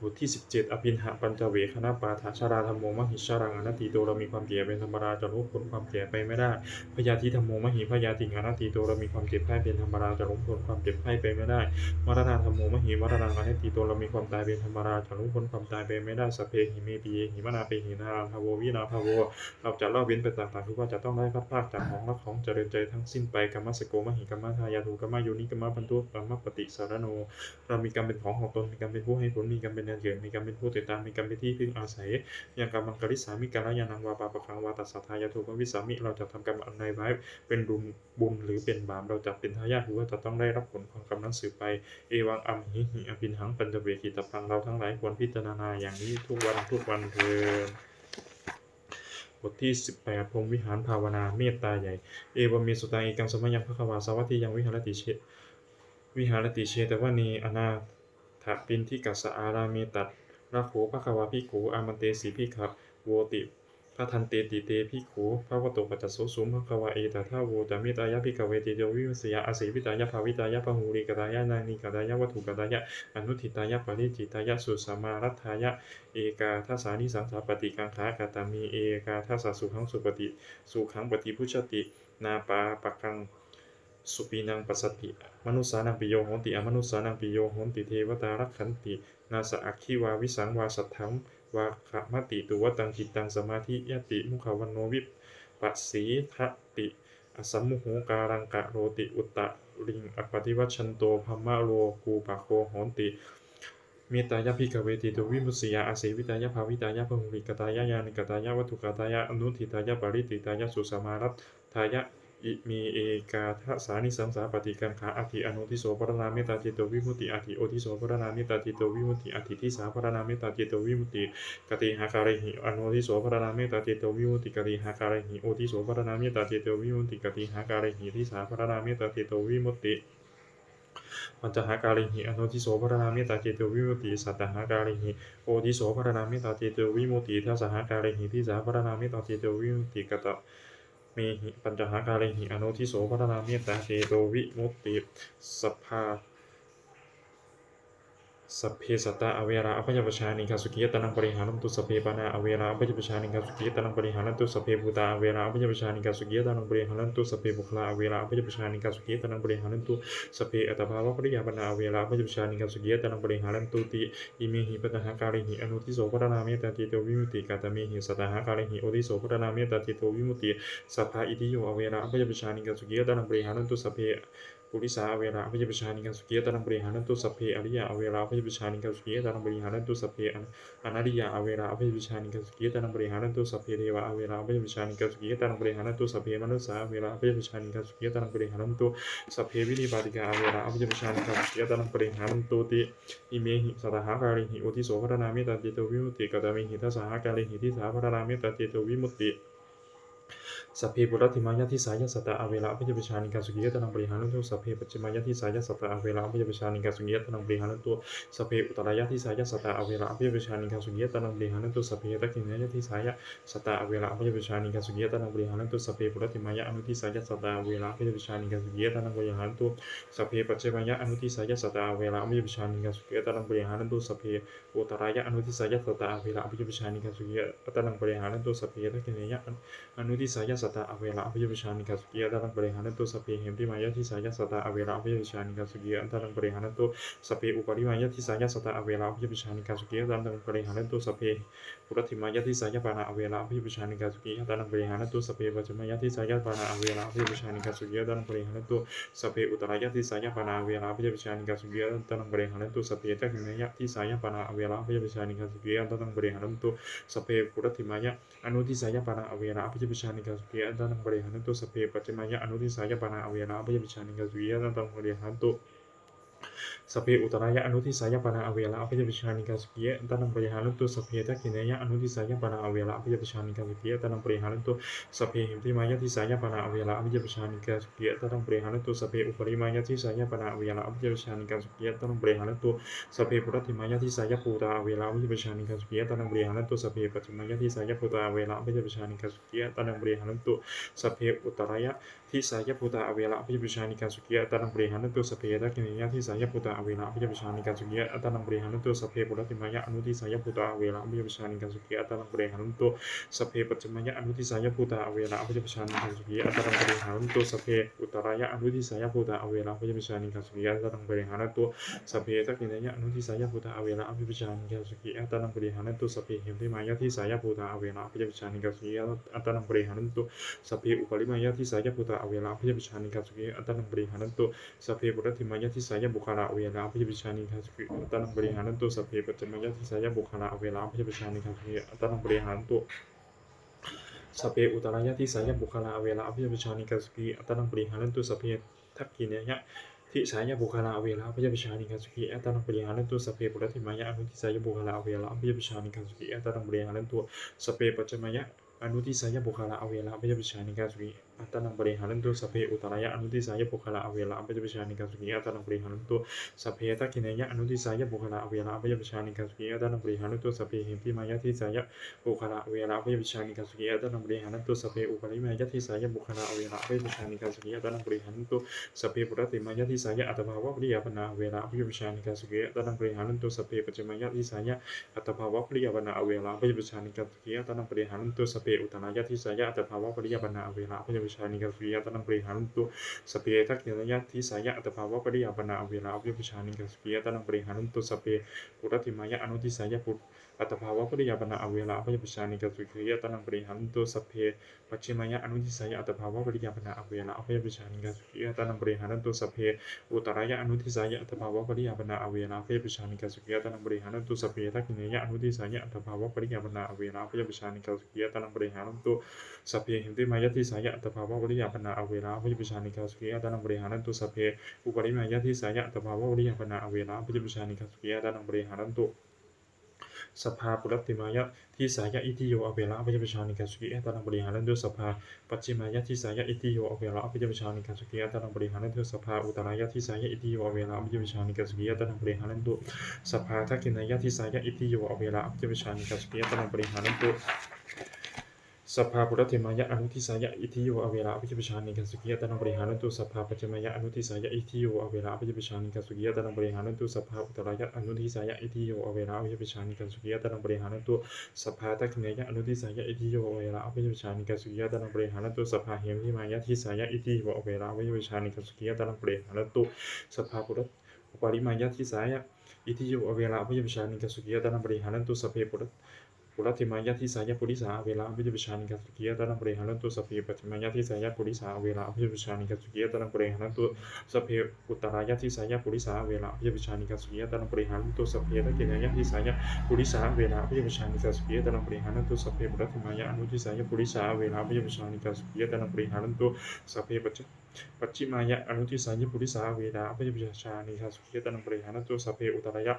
บทที่17อภินหะปัญจเวคณปาฐาชาราธรรมโมมหิชารังอนัตติโตเรามีความแก่เป็นธรรมดาจะรู้ผลความแก่ไปไม่ได้พยาธิธรรมโมมหิพยาติงอนัตติโตเรามีความเจ็บไข้เป็นธรรมดาจะรู้ผลความเจ็บไข้ไปไม่ได้มรณะธรรมโมมหิมรณะอนัตติโตเรามีความตายเป็นธรรมดาจะรู้ผลความตายไปไม่ได้สเพหิเมปีหิมนาเปหินาภาโววินาภาโวเราจะเล่าเว้นไปต่างๆคือว่าจะต้องได้พัดพรากจากของรักของเจริญใจทั้งสิ้นไปกัมมสโกมหิกัมมทายาทูกัมมโยนิกัมมพันธุกัมมปฏิสารโนเรามีกรรมเป็นของตนมีกรรมเป็นผู้ให้ผลมีกรรมเป็นเกิดมีกรรมเป็นผู้ติดตามมีกรรมเป็นที่พึ่งอาศัยอย่างกรรมังกริสามิการยานังวาปาปะคังวาตัสสะทายาทูปวิสามิเราจะทำกรรมอันใดไว้เป็นบุญหรือเป็นบาปเราจะเป็นทายาทหรือว่าจะต้องได้รับผลของกรรมนั้นสืบไปเอวังอัมหิหิอภินหังปัญจเวกิตพังเราทั้งหลายควรพิจารณาอย่างนี้ทุกวันเถิดบทที่18พรหมวิหารภาวนาเมตตาใหญ่เอวเมสุตังเอกังสมัยยังภควาสาวัตถิยังวิหารติเชตวนีอนาถปินทิกัสสะอาราเมตัดราโขภควาภิกขุอามันเตสีภิกขะโวติพระทันเตติเตภิกขุภวโตปัจจโสสุมภควาเอตถาโวจามิตายะภิกขเวติโยวิมัสยาอาศิวิตายะภาวิตายะพหูริกตายะนานิกตายะวัตถุกตายะอนุทิตายะปริจิตายะสุสมารัตถายะเอกาทัสสานิสังสาปฏิกังขากตามีเอกาทัสสะสุขังสุขังปฏิพุชตินาปาปะกังสุปีนังปัสสติมนุสสานังปิโยโหติอมนุสสานังปิโยโหติเทวตารักขันตินาสะอัคคีวาวิสังวาสัทธังวาขมติตุวตังจิตตังสมาธิยติมุขวันโนวิปัสสีทติอสัมมุโหการังกะโรติอุตตะลิงอปฏิวัชชันโตภมมะโลกูปะโคโหติเมตตายะภิกขเวติโตวิมุสยาอาศิวิตายะภาวิตายะพหุริกตายะญาณิกตายะวัตถุกตายะอนุทิตายะปริติตายะสุสมารัตถายะอิมีเอกาทัสสานิสังสาปฏิกังขาอธิอนุทิโสปรณาเมตตาจิตโตวิมุตติอธิโอทิโสปรณาเมตตาจิตโตวิมุตติอธิทิสาปรณาเมตตาจิตโตวิมุตติกติหาการหิอนุทิโสปรณาเมตตาจิตโตวิมุตติกติหาการหิโอทิโสปรณาเมตตาจิตโตวิมุตติกติหาการหิทิสาปรณาเมตตาจิตโตวิมุตติปัญจหาการหิอนุทิโสปรณาเมตตาจิตโตวิมุตติสัตตหาการหิโอทิโสปรณาเมตตาจิตโตวิมุตติทัสสหาการหิทิสาปรณาเมตตาจิตโตวิมุตติกตเมหิปัญจหาการหิอนุทิโสปรณาเมตตาเจโตวิมุตติสัพพาสัพเพสัตตะอเวราอภัยปชานิกาสุกิยตนังปริหารันตุสัพเพปานาอเวราอภัยปชานิกาสุกิยตนังปริหารันตุสัพเพภูตาอเวราอภัยปชานิกาสุกิยตนังปริหารันตุสัพเพบุคลาอเวราอภัยปชานิกาสุกิยตนังปริหารันตุสัพเพอัตภาวะปริยาปนาอเวราอภัยปชานิกาสุกิยตนังปริหารันตุติอิเมหิปัตหาการหิอนุทิโสปรณาเมตตาจิตโตวิมุตติกาตเมหิสัตตหาการหิโอทิโสปรณาเมตตาจิตโตวิมุตติสัพพะอิทิโยอเวราอภัยปชานิกาสุกิยตนังปริหารันตุสัพเพปุ ปุริสาอเวราอภิยปชานิกังสุขียตนังปริหานันตุสัพเพอริยาอเวราอภิยปชานิกังสุขียตนังปริหานันตุสัพเพอนาริยาอเวราอภิยปชานิกังสุขียตนังปริหานันตุสัพเพเทวะอเวราอภิยปชานิกังสุขียตนังปริหานันตุสัพเพมนุสสาอเวราอภิยปชานิกังสุขียตนังปริหานันตุสัพเพวิริปาติกาอเวราอภิยปชานิกังสุขียตนังปริหานันตุติอิเมหิสัตหากาลิหิโอทิโสภรนามิตันติโตวิมุตติกตามิหิทัสสหากาลิหิทิสาภรนามิตันติโตวิมุตติสัพเพปุรติมายะทิสายะสัตตะอเวลาอภิยปชานิกาสุกิยตนังบริหารันตุสัพเพปัจจิมายะทิสายะสัตตะอเวลาอภิยปชานิกาสุกิยตนังบริหารันตุสัพเพอุตรายะทิสายะสัตตะอเวลาอภิยปชานิกาสุกิยตนังบริหารันตุสัพเพตักขินายะทิสายะสัตตะอเวลาอภิยปชานิกาสุกิยตนังบริหารันตุสัพเพปุรติมายะอนุทิสายะสัตตะอเวลาอภิยปชานิกาสุกิยตนังบริหารันตุสัพเพปัจจิมายะอนุทิสายะสัตตะอเวลาอภิยปชานิกาสุกิยตนังบริหารันตุสัพเพอุตรายะอนุทิสายะสัตตะอเวลาอภิยปชานิกาสุกิยตนังบริหารันตุสัพเพตักขินายะอนุทิสายะสัตตะอเวลาอภิยปชานิกาสุกิยตนังบริหารันตุสัพเพหิมพิมายะทิสายะสัตตะอเวลาอภิยปชานิกาสุกิยตนังบริหารันตุสัพเพอุปริมายะทิสายะสัตตะอเวลาอภิยปชานิกาสุกิยตนังบริหารันตุสัพเพปุรติมายะทิสายะปานาอเวลาอภิยปชานิกาสุกิยตนังบริหารันตุสัพเพปัจจมายะทิสายะปานาอเวลาอภิยปชานิกาสุกิยตนังบริหารันตุสัพเพอุตรายะทิสายะปานาอเวลาอภิยปชานิกาสุกิยตนังบริหารันตุสัพเพตักขินายะทิสายะปานาอเวลาอภิยปชานิกาสุกิยตนังบริหารันตุสัพเพปุรติมายะอนุทิสายะปานาอเวลาอภิยปชานิกาสุกิยตนังบริหารันตุสัพเพปัจจมายะอนุทิสายะปานาอเวลาอภิยปชานิกาสุกิยตนังบริหารันตุสัพเพอุตรายะอนุทิสายะปานาอเวลาอภิยปชานิกาสุกิยตนังบริหารันตุสัพเพตักขินายะอนุทิสายะปานาอเวลาอภิยปชานิกาสุกิยตนังบริหารันตุสัพเพหิมพิมายะทิสายะปานาอเวลาอภิยปชานิกาสุกิยตนังบริหารันตุสัพเพอุปริมายะทิสายะปานาอเวลาอภิยปชานิกาสุกิยตนังบริหารันตุสัพเพปุรติมายะทิสายะปูตาอเวลาอภิยปชานิกาสุกิยตนังบริหารันตุสัพเพปัจจมายะทิสายะปูตาอเวลาอภิยปชานิกาสุกิยตนังบริหารันตุสัพเพอุตรายะทิสายะปูตาอเวลาอภิยปชานิกาสุกิยตนังบริหารันตุสัพเพตักขินายะทิสายะปูตาอเวลาอภิยปชานิกาสุกิยตนังบริหารันตุสัพเพปุรติมายะอนุทิสายะปูตาอเวลาอภิยปชานิกาสุกิยตนังบริหารันตุสัพเพปัจจมายะอนุทิสายะปูตาอเวลาอภิยปชานิกาสุกิยตนังบริหารันตุสัพเพอุตรายะอนุทิสายะปูตาอเวลาอภิยปชานิกาสุกิยตนังบริหารันตุสัพเพตักขินายะอนุทิสายะปูตาอเวลาอภิยปชานิกาสุกิยตนังบริหารันตุสัพเพหิมพิมายะทิสายะปูตาอเวลาอภิยปชานิกาสุกิยตนังบริหารันตุสัพเพอุปริมายะทิสายะปูตาอเวลาอภิยปชานิกาสุกิยตนังบริหารันตุสัพเพปุรติมายะทิสายะบุคลาอเวลาอภิยปชานิกาสุกิยตนังบริหารันตุสัพเพปัจจมายะทิสายะบุคลาอเวลาอภิยปชานิกาสุกิยตนังบริหารันตุสัพเพอุตรายะทิสายะบุคลาอเวลาอภิยปชานิกาสุกิยตนังบริหารันตุสัพเพทักขินายะทิสายะบุคลาอเวลาอภิยปชานิกาสุกิยตนังบริหารันตุสัพเพปุรติมายะอนุทิสายะบุคลาอเวลาอภิยปชานิกาสุกิยตนังบริหารันตุสัพเพปัจจมายะอนุทิสายะบุคลาอเวลาอภิยปชานิกาสุกิอัตนังบริหารันตุสัพเพอุตรายะอนุทิสายะบุคลาอเวลาอภิยปชานิกาสุกิอัตนังบริหารันตุสัพเพตักขินายะอนุทิสายะบุคลาอเวลาอภิยปชานิกาสุกิอัตนังบริหารันตุสัพเพหิมพิมายะทิสายะบุคลาอเวลาอภิยปชานิกาสุกิอัตนังบริหารันตุสัพเพอุปริมายะทิสายะบุคลาอเวลาอภิยปชานิกาสุกิอัตนังบริหารันตุสัพเพปุรติมายะทิสายะอัตภาวะปริยาปนาเวลาอภิยปชานิกาสุกิอัตนังบริหารันตุสัพเพปัจจมายะทิสายะอัตภาวะปริยาปนาเวลาอภิยปชานิกาสุกิอัตนังบริหารันตุสัพเพอุตรายะทิสายะอัตภาวะปริยาปนาเวลาอภิยปชานิกาสุกิอัตนังบริหารันตุสัพเพทักขินายะทิสายะอัตภาวะปริยาปนาเวลาอภิยปชานิกาสุกิยตนังบริหารันตุสัพเพปุรติมายะอนุทิสายะปุอัตภาวะปริยาปนาเวลาอภิยปชานิกาสุกิยตนังบริหารันตุสัพเพปัจฉิมายะอนุทิสายะอัตภาวะปริยาปนาเวลาอภิยปชานิกาสุกิยตนังบริหารันตุสัพเพอุตรายะอนุทิสายะอัตภาวะปริยาปนาเวลาอภิยปชานิกาสุกิยตนังบริหารันตุสัพเพทักขินายะอนุทิสายะอัตภาวะปริยาปนาเวลาอภิยปชานิกาสุกิยตนังบริหารันตุสัพเพหิมพิมายะทิสายะอัตภาวะปริยาปนาเวลาอภิยปชานิกาสุกิยตนังบริหารันตุสัพเพอุปริมายะทิสายะอัตภาวะปริยาปนาเวลาอภิยปชานิกาสุกิยตนังบริหารันตุสภาปุรติมายะทิสายะอิติโยอเวลาอภิยปชานิกาสุกิยตนังบริหารันตุสภาปัจฉิมายะทิสายะอิติโยอเวลาอภิยปชานิกาสุกิยตนังบริหารันตุสภาอุตรายะทิสายะอิติโยอเวลาอภิยปชานิกาสุกิยตนังบริหารันตุสภาทักขินายะทิสายะอิติโยอเวลาอภิยปชานิกาสุกิยตนังบริหารันตุสภาปุรติมายะอนุทิสายะอิทิโยอเวลาอภิยปชานิกาสุกิยตนังบริหารันตุสภาปัจจมายะอนุทิสายะอิทิโยอเวลาอภิยปชานิกาสุกิยตนังบริหารันตุสภาอุตรายะอนุทิสายะอิทิโยอเวลาอภิยปชานิกาสุกิยตนังบริหารันตุสภาทักขินายะอนุทิสายะอิทิโยอเวลาอภิยปชานิกาสุกิยตนังบริหารันตุสภาเหมพิมายะทิสายะอิทิโยอเวลาอภิยปชานิกาสุกิยตนังบริหารันตุสภาปุรติปริมายะทิสายะอิทิโยอเวลาอภิยปชานิกาสุกิยตนังบริหารันตุสัพเพปุร ปุรัติมายะทิสายะปุริสาเวลาอภิยปชานิกาสุขียตนังปริหารันตุสัพเพปัจจมายะทิสายะปุริสาเวลาอภิยปชานิกาสุขียตนังปริหารันตุสัพเพอุตรายะทิสายะปุริสาเวลาอภิยปชานิกาสุขียตนังปริหารันตุสัพเพทักขิณายะทิสายะปุริสาเวลาอภิยปชานิกาสุขียตนังปริหารันตุสัพเพปุรัติมายะอนุทิสายะปุริสาเวลาอภิยปชานิกาสุขียตนังปริหารันตุสัพเพปัจจิมายะอนุทิสายะปุริสาเวลาอภิยปชานิกาสุขียตนังปริหารันตุสัพเพอุตรายะ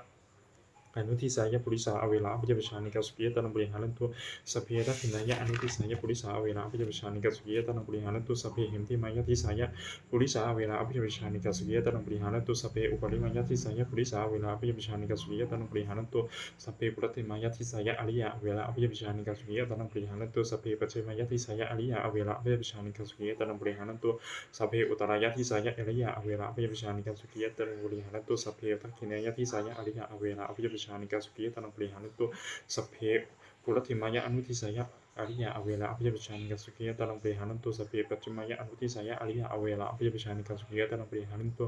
อนุทิสายะปุริสาเวลาอภิยปชานิกาสุขียตนังปริหารันตุสัพเพทักขิณายะอนุทิสายะปุริสาเวลาอภิยปชานิกาสุขียตนังปริหารันตุสัพเพหิมทิมายะทิสายะปุริสาเวลาอภิยปชานิกาสุขียตนังปริหารันตุสัพเพอุปริมายะทิสายะปุริสาเวลาอภิยปชานิกาสุขียตนังปริหารันตุสัพเพปุรัติมายะทิสายะอริยะเวลาอภิยปชานิกาสุขียตนังปริหารันตุสัพเพปัจเจมายะทิสายะอริยะเวลาอภิยปชานิกาสุขียตนังปริหารันตุสัพเพอุตรายะทิสายะอริยะเวลาอภิยปชานิกาสุขียตนังปริหารันตุสัพเพทักขิณายะทิสายะอริยะเวลาอภิยปชานิกาสุขียตนังปริหารันตุสัพเพปุรัติมายะอนุทิสายะอริยะเวลาอภิยปชานิกาสุขียตนังปริหารันตุสัพเพปัจจมายะอนุทิสายะอริยะเวลาอภิยปชานิกาสุขียตนังปริหารันตุ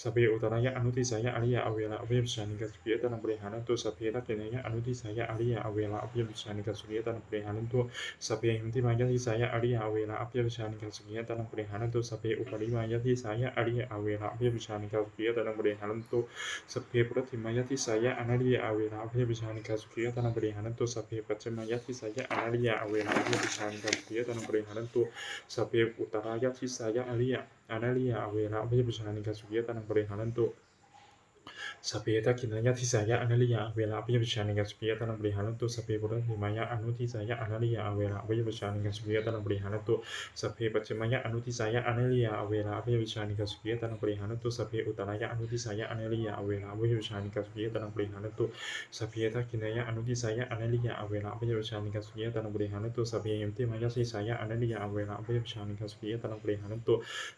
สัพเพอุตรายะอนุทิสายะอริยะเวลาอภิยปชานิกาสุขียตนังปริหารันตุสัพเพทักขิณายะอนุทิสายะอริยะเวลาอภิยปชานิกาสุขียตนังปริหารันตุสัพเพหิมทิมายะทิสายะอริยะเวลาอภิยปชานิกาสุขียตนังปริหารันตุสัพเพอุปริมายะทิสายะอริยะเวลาอภิยปชานิกาสุขียตนังปริหารันตุสัพเพปุรัติมายะทิสายะอนาริยะเวลาอภิยปชานิกาสุขียตนังปริหารันตุสัพเพปัจจมายะทิสายะอนาริยะเวลาอภิยปชานิกาสุขียตนังปริหารันตุสัพเพอุตรายะทิสายะอริยะอนาริยะเวลาอภิยปชานิกาสุขียตนังปริหารันตุสัพเพทักขิณายะทิสายะอนาริยะเวลาอภิยปชานิกาสุขียตนังปริหารันตุสัพเพปุรัติมายะอนุทิสายะอนาริยะเวลาอภิยปชานิกาสุขียตนังปริหารันตุสัพเพปัจจมายะอนุทิสายะอนาริยะเวลาอภิยปชานิกาสุขียตนังปริหารันตุสัพเพอุตรายะอนุทิสายะอนาริยะเวลาอภิยปชานิกาสุขียตนังปริหารันตุสัพเพทักขิณายะอนุทิสายะอนาริยะเวลาอภิยปชานิกาสุขียตนังปริหารันตุสัพเพหิมทิมายะทิสายะอนาริยะเวลาอภิยปชานิกาสุขียตนังปริหารันตุ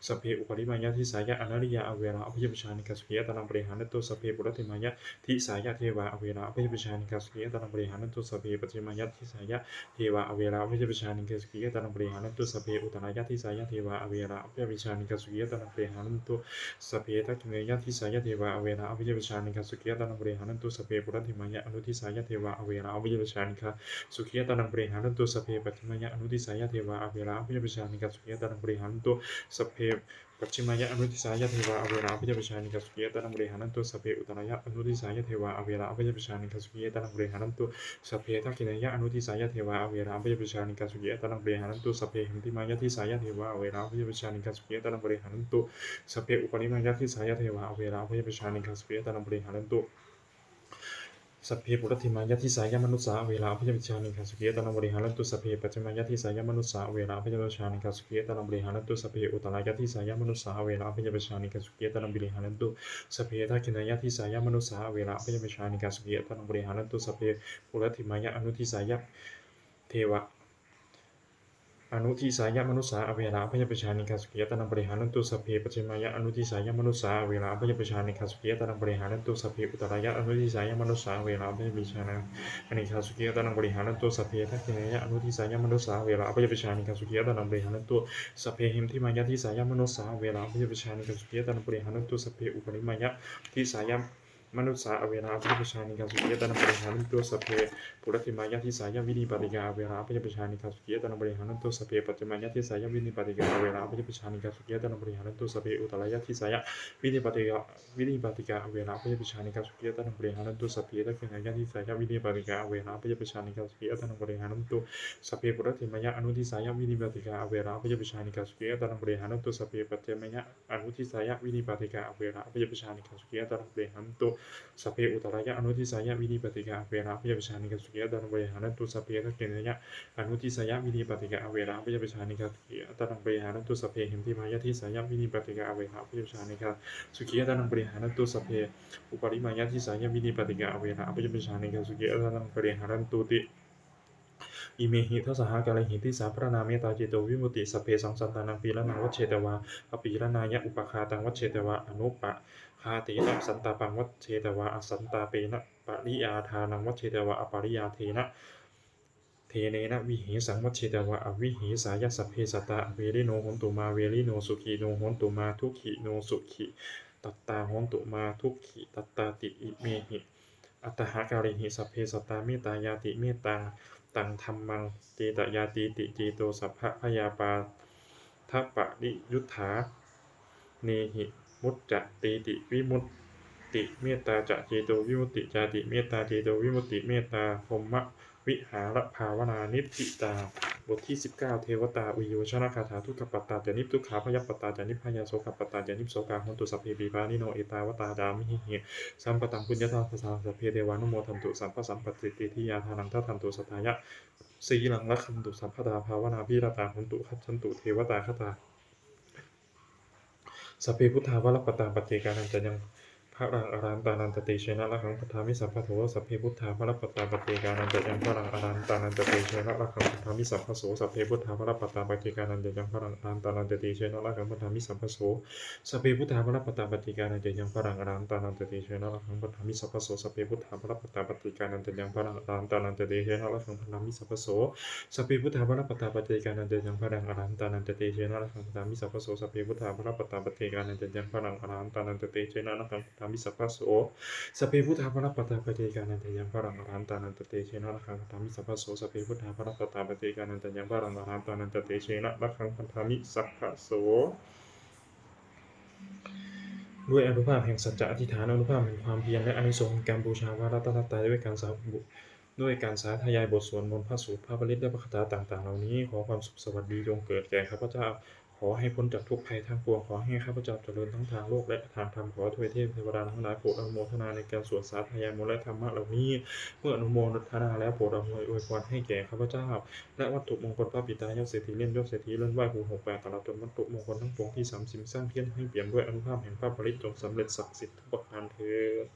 สัพเพอุปริมายะทิสายะอนาริยะเวลาอภิยปชานิกาสุขียตนังปริหารันตุสัพเพปุรัติมายะทิสายะเทวะเวลาอภิยปชานิกาสุขียตนังปริหารันตุสัพเพปัจจิมายะทิสายะเทวะเวลาอภิยปชานิกาสุขียตนังปริหารันตุสัพเพอุตรายะทิสายะเทวะเวลาอภิยปชานิกาสุขียตนังปริหารันตุสัพเพทักขิณายะทิสายะเทวะเวลาอภิยปชานิกาสุขียตนังปริหารันตุสัพเพปุรัติมายะอนุทิสายะเทวะเวลาอภิยปชานิกาสุขียตนังปริหารันตุสัพเพปัจจิมายะอนุทิสายะเทวะเวลาอภิยปชานิกาสุขียตนังปริหารันตุสัพเพปัจฉิมายะอนุทิสายะเทวะเวลาอภิยปชานิกาสุขียตนังปริหารันตุสัพเพอุตรายะอนุทิสายะเทวะเวลาอภิยปชานิกาสุขียตนังปริหารันตุสัพเพทักขิณายะอนุทิสายะเทวะเวลาอภิยปชานิกาสุขียตนังปริหารันตุสัพเพหิมทิมายะทิสายะเทวะเวลาอภิยปชานิกาสุขียตนังปริหารันตุสัพเพอุปริมายะทิสายะเทวะเวลาอภิยปชานิกาสุขียตนังปริหารันตุสัพเพปุรัติมายะทิสายะมนุสสาเวลาอภิยปชานิกาสุขียตนังปริหารันตุสัพเพปัจจมายะทิสายะมนุสสาเวลาอภิยปชานิกาสุขียตนังปริหารันตุสัพเพอุตรายะทิสายะมนุสสาเวลาอภิยปชานิกาสุขียตนังปริหารันตุสัพเพทักขิณายะทิสายะมนุสสาเวลาอภิยปชานิกาสุขียตนังปริหารันตุสัพเพปุรัติมายะอนุทิสายะเทวะอนุทิสายะมนุสสาเวลาอภิยปชานิกาสุขียตนังปริหารันตุสัพเพปัจจมายะอนุทิสายะมนุสสาเวลาอภิยปชานิกาสุขียตนังปริหารันตุสัพเพอุตรายะอนุทิสายะมนุสสาเวลาอภิยปชานิกาสุขียตนังปริหารันตุสัพเพทักขิณายะอนุทิสายะมนุสสาเวลาอภิยปชานิกาสุขียตนังปริหารันตุสัพเพหิมทิมายะทิสายะมนุสสาเวลาอภิยปชานิกาสุขียตนังปริหารันตุสัพเพอุปริมายะทิสายะมนุษย์สาเวลาอภิยปชานิกาสุขียตนังปริหารันตุสัพเพปุรัติมายะทิสายะวินิปติกาเวลาอภิยปชานิกาสุขียตนังปริหารันตุสัพเพปัจจมายะทิสายะวินิปติกาเวลาอภิยปชานิกาสุขียตนังปริหารันตุสัพเพอุตรายะทิสายะวินิปติกาเวลาอภิยปชานิกาสุขียตนังปริหารันตุสัพเพทักขิณายะทิสายะวินิปติกาเวลาอภิยปชานิกาสุขียตนังปริหารันตุสัพเพปุรัติมายะอนุทิสายะวินิปติกาเวลาอภิยปชานิกาสุขียตนังปริหารันตุสัพเพปัจจมายะอนุทิสายะวินิปติกาเวลาอภิยปชานิกาสุขียตนังปริหารันตุสัพเพอุตรายะอนุทิสายะวินิปติกาเวลาอภิยปชานิกาสุขียตนังปริหารันตุสัพเพทักขิณายะอนุทิสายะวินิปติกาเวลาอภิยปชานิกาสุขียตนังปริหารันตุสัพเพหิมทิมายะทิสายะวินิปติกาเวลาอภิยปชานิกาสุขียตนังปริหารันตุสัพเพอุปริมายะทิสายะวินิปติกาเวลาอภิยปชานิกาสุขียตนังปริหารันตุติอิเมหิทัสสหกาลหิติสาพระนาเมตตาจิตโตวิมุตติสัพเพสังสัตตานังปีละนังวัชเชตวาอปีละนายะอุปคาตังวัชเชตวาอนุปะคาเตนะสันตาปังวัชเชตวาอสันตาเปนะปริยาทานังวัชเชตวาอปริยาเทนะเทเนนะวิหิสังวัชเชตวะอวิหิสายะสัพเพสัตตะเวริโนโหนตุมาเวริโนสุขีโนโหนตุมาทุกขิโนสุขีตัตตาโหนตุมาทุกขิตัตตาติอิเมหิ อัตตหาการิหิสัพเพสัตตาเมตตายาติเมตตังตังธัมมังตีตยาตีติจีโตสัพพะพยาปาทัปปะริยุทธาเนหิมุตจะตีติวิมุตติเมตตาจะเจโตวิมุตติจาติเมตตาเจโตวิมุตติเมตตาพรหมวิหารภาวนานิพพิตาบทที่19เทวตาอุโยชนะคาถาทุกขปัตตาจานิพทุกขาพยัปปตตาจานิพพยาโสขปัตตาจานิพโสกาหนตุสัพเพปีปานิโนเอตาวตาดามิหิสัมปตังปุญญาตาภาษาสัพเพเทวานุโมทันตุสัมปสัมปติติทิยาทานังทัทันตุสัทธายะสีลังละคันตุสัมปทาภาวนาพิรตาหนตุขัจฉันตุเทวตาคตาสัพเพพุทธาวรปตาปฏิการันจะยังพระรังอรหันตานันตติเชนะละหังพัทธามิสัพพะโสสัพเพพุทธาวรปตาปฏิการันจะยังพระรังอรหันตานันตติเชนะละหังพัทธามิสัพพะโสสัพเพพุทธาวรปตาปฏิการันจะยังพระรังอรหันตานันตติเชนะละหังพัทธามิสัพพะโสสัพเพพุทธาวรปตาปฏิการันจะยังพระรังอรหันตานันตติเชนะละหังพัทธามิสัพพะโสสัพเพพุทธาวรปตาปฏิการันจะยังพระรังอรหันตานันตติเชนะละหังพัทธามิสัพพะโสสัพเพพุทธาวรปตาปฏิการันจะยังพระรังอรหันตานันตติเชนะละหังพัทธามิสัพพะโสสัพเพพุทธาวรปตาปฏิการันจะยังพระรังอรหันตานันตติเชนะละหังพัทธามิสัพพะโสสัพเพพุทธาภรปตาปฏิการนันตยังพระรังอรหันตานันตเตเชนะระคังพันธามิสัพพะโสสัพเพพุทธาภรปตาปฏิการนันตยังพระรังอรหันตานันตเตเชนะระคังพันธามิสัพพะโสด้วยอนุภาพแห่งสัจจะอธิษฐานอนุภาพแห่งความเพียรและอานิสงส์การบูชาวารัตนตรัยด้วยการสาธยายบทสวดมนต์พระสูตรพระปริตและพระคาถาต่างๆเหล่านี้ขอความสุขสวัสดีจงเกิดแก่ข้าพเจ้าขอให้พ้นจากทุกภัยทั้งปวงขอให้ข้าพเจ้าเจริญทั้งทางโลกและทางธรรมขอทวยเทพเทวดาทั้งหลายโปรดอนุโมทนาในการสวดสาธยายมนต์และธรรมะเหล่านี้เมื่ออนุโมทนาแล้วโปรดอวยพรให้แก่ข้าพเจ้าและวัตถุมงคลพระบิดายอดเศรษฐีเล่นยอดเศรษฐีเล่นไหว้ครู68ตลอดจนวัตถุมงคลทั้งปวงที่30สร้างเพียรให้เปี่ยมด้วยอนุภาพแห่งพระปริตจงสำเร็จศักดิ์สิทธิ์ทุกประการเถิด